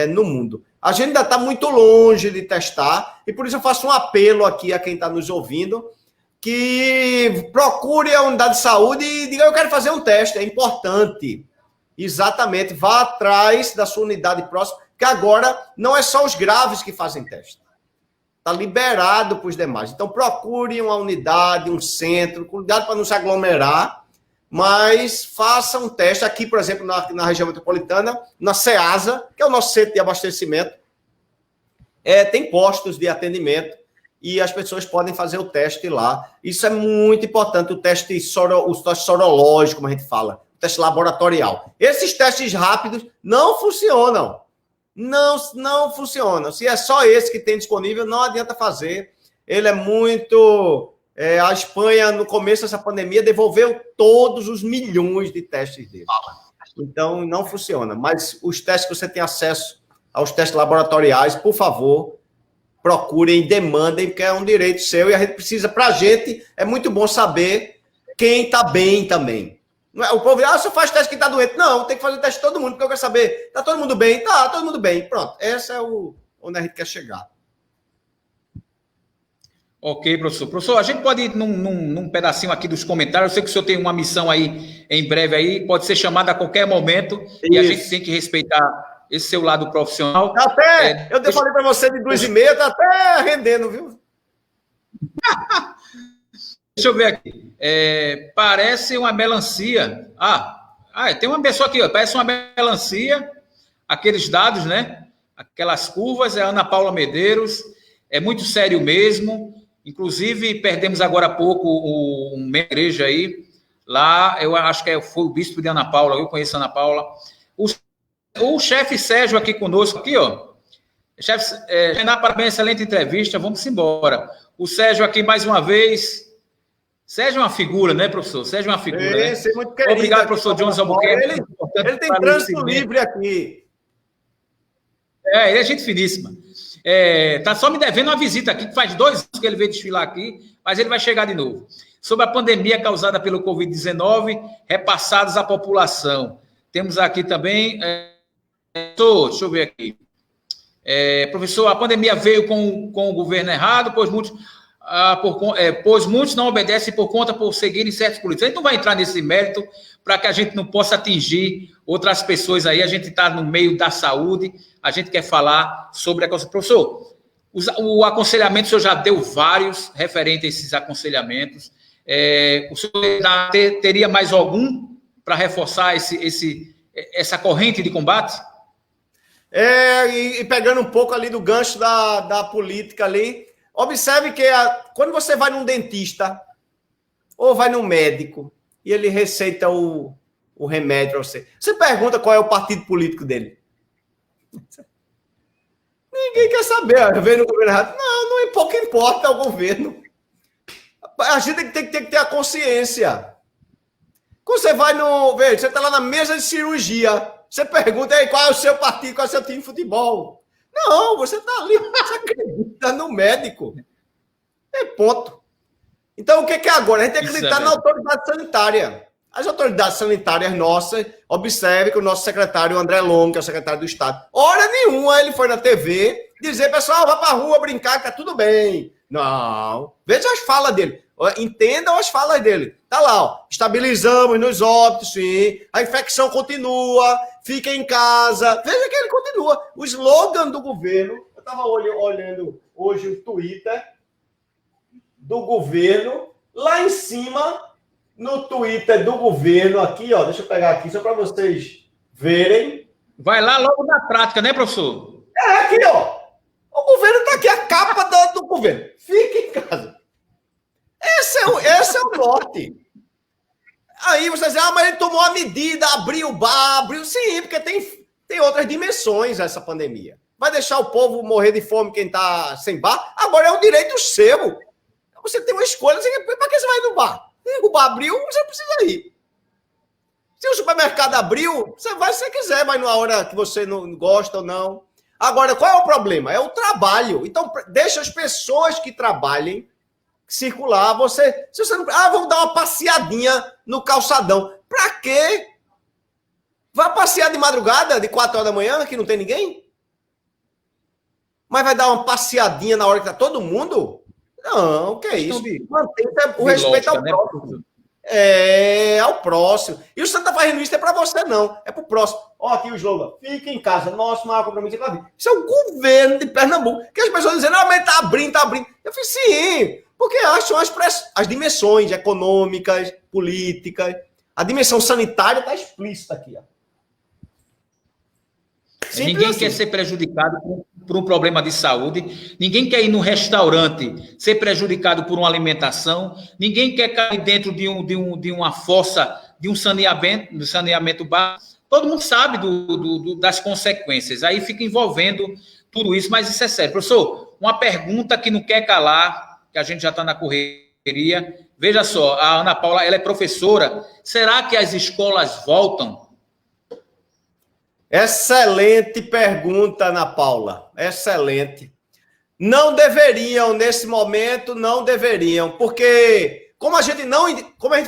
no mundo. A gente ainda está muito longe de testar, e por isso eu faço um apelo aqui a quem está nos ouvindo, que procure a unidade de saúde e diga, eu quero fazer um teste, é importante. Exatamente, vá atrás da sua unidade próxima, que agora não é só os graves que fazem teste. Está liberado para os demais. Então procure uma unidade, um centro, cuidado para não se aglomerar, mas faça um teste aqui, por exemplo, na região metropolitana, na CEASA, que é o nosso centro de abastecimento, tem postos de atendimento e as pessoas podem fazer o teste lá. Isso é muito importante, o teste sorológico, como a gente fala, o teste laboratorial. Esses testes rápidos não funcionam. Não funcionam. Se é só esse que tem disponível, não adianta fazer. Ele é muito... a Espanha, no começo dessa pandemia, devolveu todos os milhões de testes dele. Então, não funciona. Mas os testes que você tem acesso aos testes laboratoriais, por favor, procurem, demandem, porque é um direito seu e a gente precisa, para a gente, é muito bom saber quem está bem também. Não é, o povo diz, você faz teste quem está doente. Não, tem que fazer teste de todo mundo, porque eu quero saber, está todo mundo bem? Tá, todo mundo bem. Pronto, esse é onde a gente quer chegar. Ok, professor. Professor, a gente pode ir num pedacinho aqui dos comentários. Eu sei que o senhor tem uma missão aí em breve aí, pode ser chamado a qualquer momento. Isso. E a gente tem que respeitar esse seu lado profissional. Até, eu falei para você de 2,5, tá até rendendo, viu? Deixa eu ver aqui. Parece uma melancia. Tem uma pessoa aqui, ó, parece uma melancia. Aqueles dados, né? Aquelas curvas, é a Ana Paula Medeiros. É muito sério mesmo. Inclusive, perdemos agora há pouco uma igreja aí. Lá, eu acho que foi o bispo de Ana Paula. Eu conheço a Ana Paula. O chefe Sérgio aqui conosco, aqui, ó. Chefe, parabéns, excelente entrevista. Vamos embora. O Sérgio aqui mais uma vez. Sérgio é uma figura, né, professor? Sérgio é uma figura, né? Muito querido. Obrigado, professor Jones Albuquerque. Ele tem trânsito livre aqui. Ele é gente finíssima. Tá só me devendo uma visita aqui, que faz 2 anos que ele veio desfilar aqui, mas ele vai chegar de novo. Sobre a pandemia causada pelo Covid-19, repassados à população. Temos aqui também... deixa eu ver aqui. Professor, a pandemia veio com o governo errado, pois muitos não obedecem por seguirem certos políticos. A gente não vai entrar nesse mérito para que a gente não possa atingir outras pessoas aí. A gente está no meio da saúde, a gente quer falar sobre a coisa. Professor, o aconselhamento, o senhor já deu vários referentes a esses aconselhamentos. O senhor teria mais algum para reforçar essa corrente de combate? E pegando um pouco ali do gancho da política ali, observe que quando você vai num dentista ou vai num médico e ele receita o remédio para você, você pergunta qual é o partido político dele. Ninguém quer saber. Vem no governo errado. Não, pouco importa o governo. A gente tem que ter a consciência. Quando você vai você está lá na mesa de cirurgia, você pergunta aí qual é o seu partido, qual é o seu time de futebol. Não, você está ali, você acredita no médico. Ponto. Então, o que é agora? A gente tem que acreditar na autoridade sanitária. As autoridades sanitárias nossas, observe que o nosso secretário André Longo, que é o secretário do Estado, hora nenhuma ele foi na TV dizer, pessoal, vá para a rua brincar que tá tudo bem. Não. Veja as falas dele. Entendam as falas dele. Tá lá, ó. Estabilizamos nos óbitos, sim. A infecção continua. Fica em casa. Veja que ele continua. O slogan do governo. Eu estava olhando hoje o Twitter do governo. Lá em cima, no Twitter do governo, aqui, ó. Deixa eu pegar aqui só para vocês verem. Vai lá logo na prática, né, professor? Aqui, ó. O governo está aqui, a capa do governo. Fica em casa. Esse é o norte. Aí você diz, mas ele tomou a medida, abriu o bar, abriu... Sim, porque tem outras dimensões essa pandemia. Vai deixar o povo morrer de fome quem está sem bar? Agora é um direito seu. Você tem uma escolha, para que você vai no bar? O bar abriu, você não precisa ir. Se o supermercado abriu, você vai se você quiser, vai numa hora que você não gosta ou não. Agora, qual é o problema? É o trabalho. Então, deixa as pessoas que trabalhem circular. Se você não... vamos dar uma passeadinha no calçadão. Pra quê? Vai passear de madrugada, de 4 horas da manhã, que não tem ninguém? Mas vai dar uma passeadinha na hora que tá todo mundo? Não, que é isso? Mantenha o respeito ao próximo. Ao próximo. E o Santo tá fazendo isso, é pra você, não. É pro próximo. Ó, aqui o slogan. Fica em casa. Nosso maior compromisso é com a vida. Isso é o governo de Pernambuco. Que as pessoas dizem, mas tá abrindo. Eu falei, sim. Porque são as dimensões econômicas, políticas. A dimensão sanitária está explícita aqui. Ó. Ninguém quer ser prejudicado por um problema de saúde. Ninguém quer ir no restaurante ser prejudicado por uma alimentação. Ninguém quer cair dentro de uma fossa, de um saneamento básico. Todo mundo sabe das consequências. Aí fica envolvendo tudo isso, mas isso é sério. Professor, uma pergunta que não quer calar, que a gente já está na correria. Veja só, a Ana Paula, ela é professora. Será que as escolas voltam? Excelente pergunta, Ana Paula. Excelente. Não deveriam, nesse momento, não deveriam. Porque, como a gente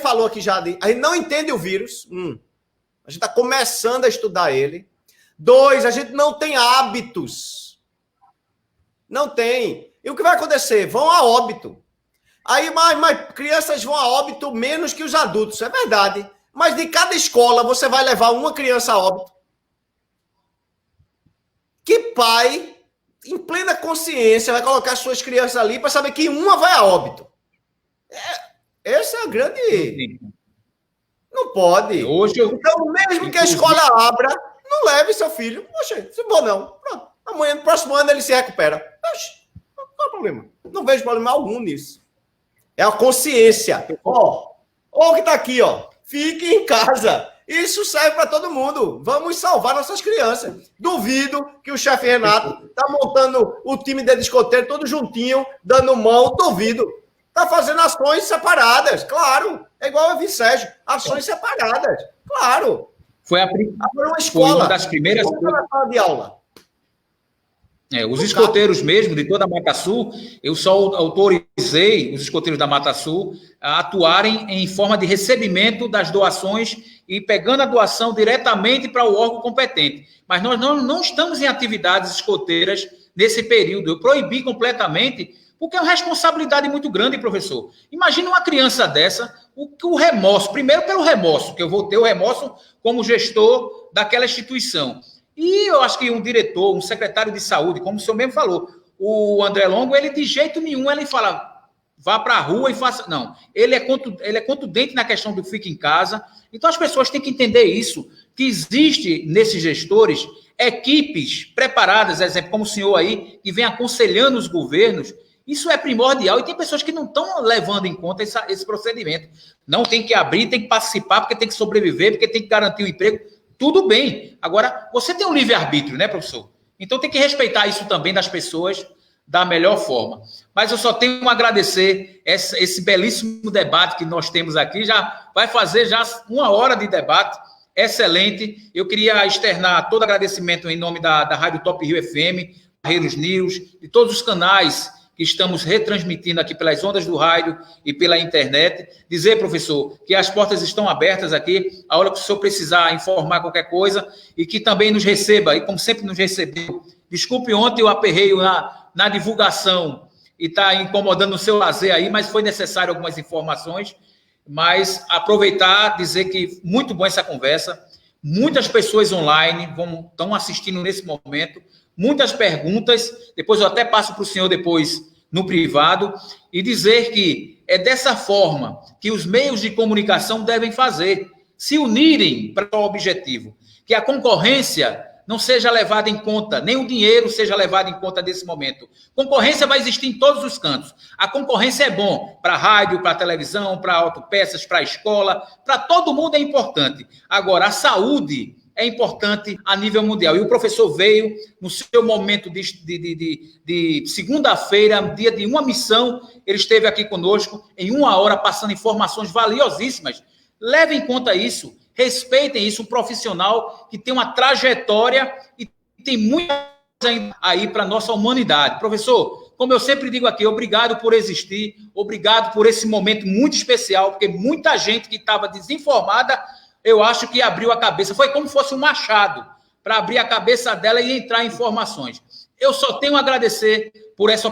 falou aqui já, a gente não entende o vírus. A gente está começando a estudar ele. 2, a gente não tem hábitos. Não tem. E o que vai acontecer? Vão a óbito. Aí, mas crianças vão a óbito menos que os adultos. É verdade. Mas de cada escola, você vai levar uma criança a óbito. Que pai, em plena consciência, vai colocar suas crianças ali para saber que uma vai a óbito? Essa é a grande... Não pode. Hoje Então, mesmo que a escola abra, não leve seu filho. Poxa, se for não. Pronto. Amanhã, no próximo ano, ele se recupera. Oxe, não há problema. Não vejo problema algum nisso. É a consciência. Ó, o que está aqui, ó. Fique em casa. Isso serve para todo mundo. Vamos salvar nossas crianças. Duvido que o chefe Renato está montando o time de escoteiro todo juntinho, dando mão. Duvido. Está fazendo ações separadas, claro. É igual a Sérgio. Ações separadas, claro. Foi uma escola. Foi uma das primeiras. Sala de aula. Os escoteiros mesmo, de toda a Mata Sul, eu só autorizei os escoteiros da Mata Sul a atuarem em forma de recebimento das doações e pegando a doação diretamente para o órgão competente. Mas nós não estamos em atividades escoteiras nesse período. Eu proibi completamente, porque é uma responsabilidade muito grande, professor. Imagina uma criança dessa, o remorso, primeiro pelo remorso, que eu vou ter o remorso como gestor daquela instituição. E eu acho que um diretor, um secretário de saúde, como o senhor mesmo falou, o André Longo, ele de jeito nenhum, ele fala, vá para a rua e faça... Não, ele é contundente na questão do fica em casa. Então as pessoas têm que entender isso, que existe nesses gestores equipes preparadas, exemplo, como o senhor aí, que vem aconselhando os governos. Isso é primordial e tem pessoas que não estão levando em conta esse procedimento. Não tem que abrir, tem que participar, porque tem que sobreviver, porque tem que garantir o emprego. Tudo bem. Agora, você tem um livre-arbítrio, né, professor? Então tem que respeitar isso também das pessoas da melhor forma. Mas eu só tenho a agradecer esse belíssimo debate que nós temos aqui. Já vai fazer já 1 hora de debate. Excelente. Eu queria externar todo agradecimento em nome da Rádio Top Rio FM, Barreiros News, de todos os canais que estamos retransmitindo aqui pelas ondas do rádio e pela internet. Dizer, professor, que as portas estão abertas aqui, a hora que o senhor precisar informar qualquer coisa, e que também nos receba, e como sempre nos recebeu. Desculpe ontem o aperreio na divulgação e está incomodando o seu lazer aí, mas foi necessário algumas informações. Mas aproveitar, dizer que muito bom essa conversa, muitas pessoas online estão assistindo nesse momento, muitas perguntas, depois eu até passo para o senhor depois no privado, e dizer que é dessa forma que os meios de comunicação devem fazer, se unirem para o objetivo, que a concorrência não seja levada em conta, nem o dinheiro seja levado em conta nesse momento. Concorrência vai existir em todos os cantos. A concorrência é bom para a rádio, para a televisão, para autopeças, para a escola, para todo mundo é importante. Agora, a saúde é importante a nível mundial. E o professor veio no seu momento de segunda-feira, dia de uma missão, ele esteve aqui conosco em 1 hora, passando informações valiosíssimas. Levem em conta isso, respeitem isso, um profissional que tem uma trajetória e tem muita coisa aí para a nossa humanidade. Professor, como eu sempre digo aqui, obrigado por existir, obrigado por esse momento muito especial, porque muita gente que estava desinformada, eu acho que abriu a cabeça, foi como se fosse um machado, para abrir a cabeça dela e entrar em informações. Eu só tenho a agradecer por essa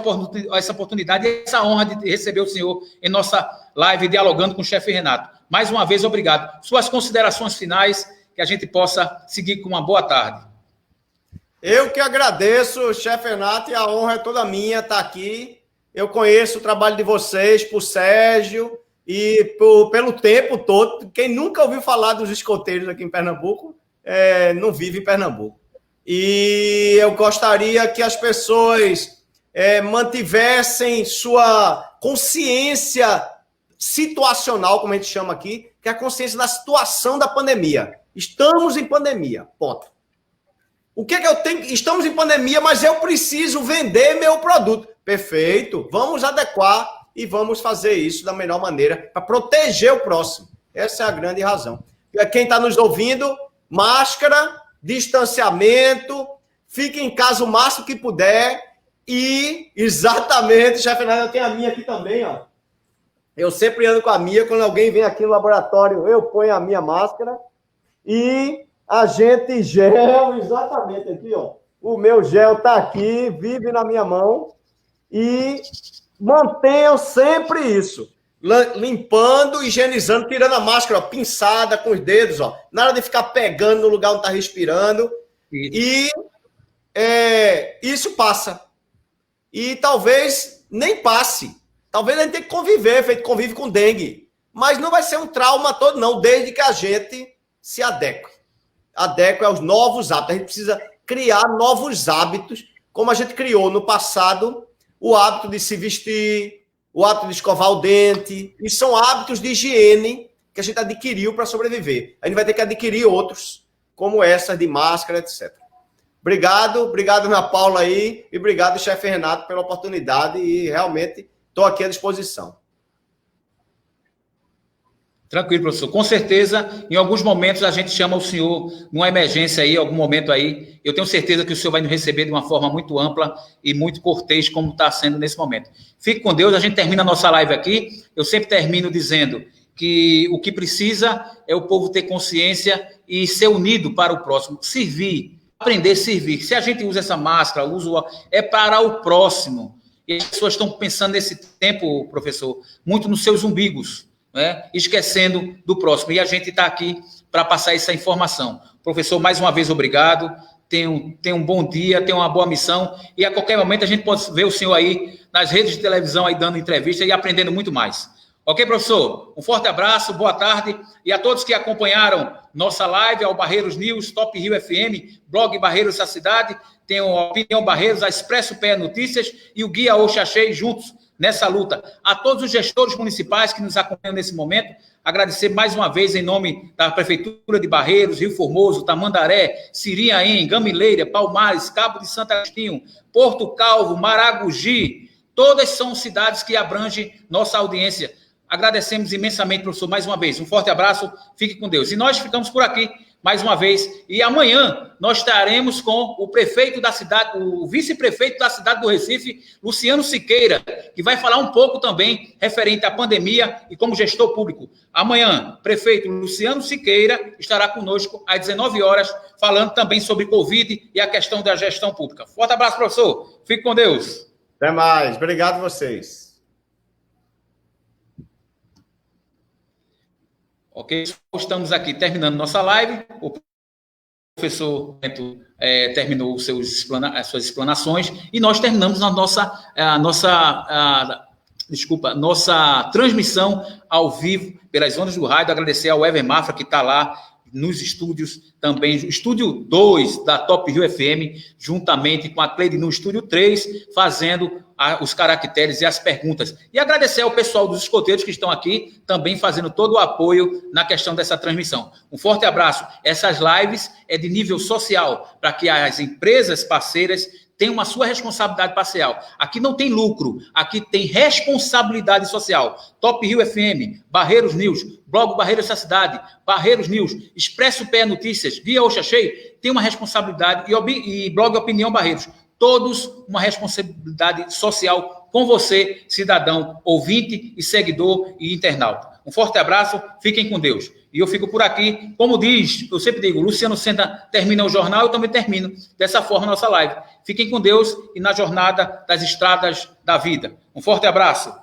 oportunidade e essa honra de receber o senhor em nossa live, dialogando com o chefe Renato. Mais uma vez, obrigado. Suas considerações finais, que a gente possa seguir com uma boa tarde. Eu que agradeço, chefe Renato, e a honra é toda minha estar aqui. Eu conheço o trabalho de vocês, por Sérgio, e pelo tempo todo. Quem nunca ouviu falar dos escoteiros aqui em Pernambuco, não vive em Pernambuco. E eu gostaria que as pessoas mantivessem sua consciência situacional, como a gente chama aqui, que é a consciência da situação da pandemia. Estamos em pandemia, ponto. O que é que eu tenho? Estamos em pandemia, mas eu preciso vender meu produto. Perfeito, vamos adequar e vamos fazer isso da melhor maneira para proteger o próximo. Essa é a grande razão. Quem está nos ouvindo, máscara, distanciamento, fique em casa o máximo que puder e, exatamente, chefe Renato, eu tenho a minha aqui também, ó. Eu sempre ando com a minha, quando alguém vem aqui no laboratório, eu ponho a minha máscara e agente gel, exatamente aqui, ó. O meu gel está aqui, vive na minha mão e mantenham sempre isso. Limpando, higienizando, tirando a máscara, ó, pinçada com os dedos, ó. Nada de ficar pegando no lugar onde está respirando. E isso passa. E talvez nem passe. Talvez a gente tenha que conviver, feito convive com dengue. Mas não vai ser um trauma todo, não, desde que a gente se adeque. Adeque aos novos hábitos. A gente precisa criar novos hábitos, como a gente criou no passado, o hábito de se vestir, o hábito de escovar o dente. E são hábitos de higiene que a gente adquiriu para sobreviver. A gente vai ter que adquirir outros, como essa de máscara, etc. Obrigado, Ana Paula aí, e obrigado, chefe Renato, pela oportunidade, e realmente estou aqui à disposição. Tranquilo, professor. Com certeza, em alguns momentos a gente chama o senhor numa emergência aí, algum momento aí. Eu tenho certeza que o senhor vai nos receber de uma forma muito ampla e muito cortês, como está sendo nesse momento. Fique com Deus, a gente termina a nossa live aqui. Eu sempre termino dizendo que o que precisa é o povo ter consciência e ser unido para o próximo, servir, aprender a servir. Se a gente usa essa máscara, é para o próximo. E as pessoas estão pensando nesse tempo, professor, muito nos seus umbigos, né? Esquecendo do próximo. E a gente está aqui para passar essa informação. Professor, mais uma vez, obrigado. Tenha um bom dia, tenha uma boa missão. E a qualquer momento a gente pode ver o senhor aí nas redes de televisão aí dando entrevista e aprendendo muito mais. Ok, professor? Um forte abraço, boa tarde. E a todos que acompanharam nossa live, ao Barreiros News, Top Rio FM, blog Barreiros da Cidade, tem a Opinião Barreiros, a Expresso Pé Notícias e o Guia Oxaxei juntos nessa luta. A todos os gestores municipais que nos acompanham nesse momento, agradecer mais uma vez em nome da Prefeitura de Barreiros, Rio Formoso, Tamandaré, Siriaém, Gamileira, Palmares, Cabo de Santo Agostinho, Porto Calvo, Maragogi, todas são cidades que abrangem nossa audiência. Agradecemos imensamente, professor, mais uma vez. Um forte abraço, fique com Deus. E nós ficamos por aqui, mais uma vez. E amanhã nós estaremos com o prefeito da cidade, o vice-prefeito da cidade do Recife, Luciano Siqueira, que vai falar um pouco também referente à pandemia e como gestor público. Amanhã, prefeito Luciano Siqueira estará conosco às 19 horas, falando também sobre Covid e a questão da gestão pública. Forte abraço, professor. Fique com Deus. Até mais. Obrigado a vocês. Ok, estamos aqui terminando nossa live. O professor terminou as suas explanações e nós terminamos nossa transmissão ao vivo pelas ondas do rádio. Agradecer ao Ever Mafra, que está lá nos estúdios também, estúdio 2 da Top Rio FM, juntamente com a Cleide no estúdio 3, fazendo os caracteres e as perguntas. E agradecer ao pessoal dos escoteiros que estão aqui, também fazendo todo o apoio na questão dessa transmissão. Um forte abraço. Essas lives é de nível social, para que as empresas parceiras tenham a sua responsabilidade parcial. Aqui não tem lucro, aqui tem responsabilidade social. Top Rio FM, Barreiros News, blog Barreiros da Cidade, Barreiros News, Expresso Pé Notícias, Guia Oxaxei, tem uma responsabilidade, e blog Opinião Barreiros. Todos uma responsabilidade social com você, cidadão, ouvinte e seguidor e internauta. Um forte abraço, fiquem com Deus. E eu fico por aqui, como diz, eu sempre digo, Luciano Senta termina o jornal, eu também termino dessa forma a nossa live. Fiquem com Deus e na jornada das estradas da vida. Um forte abraço.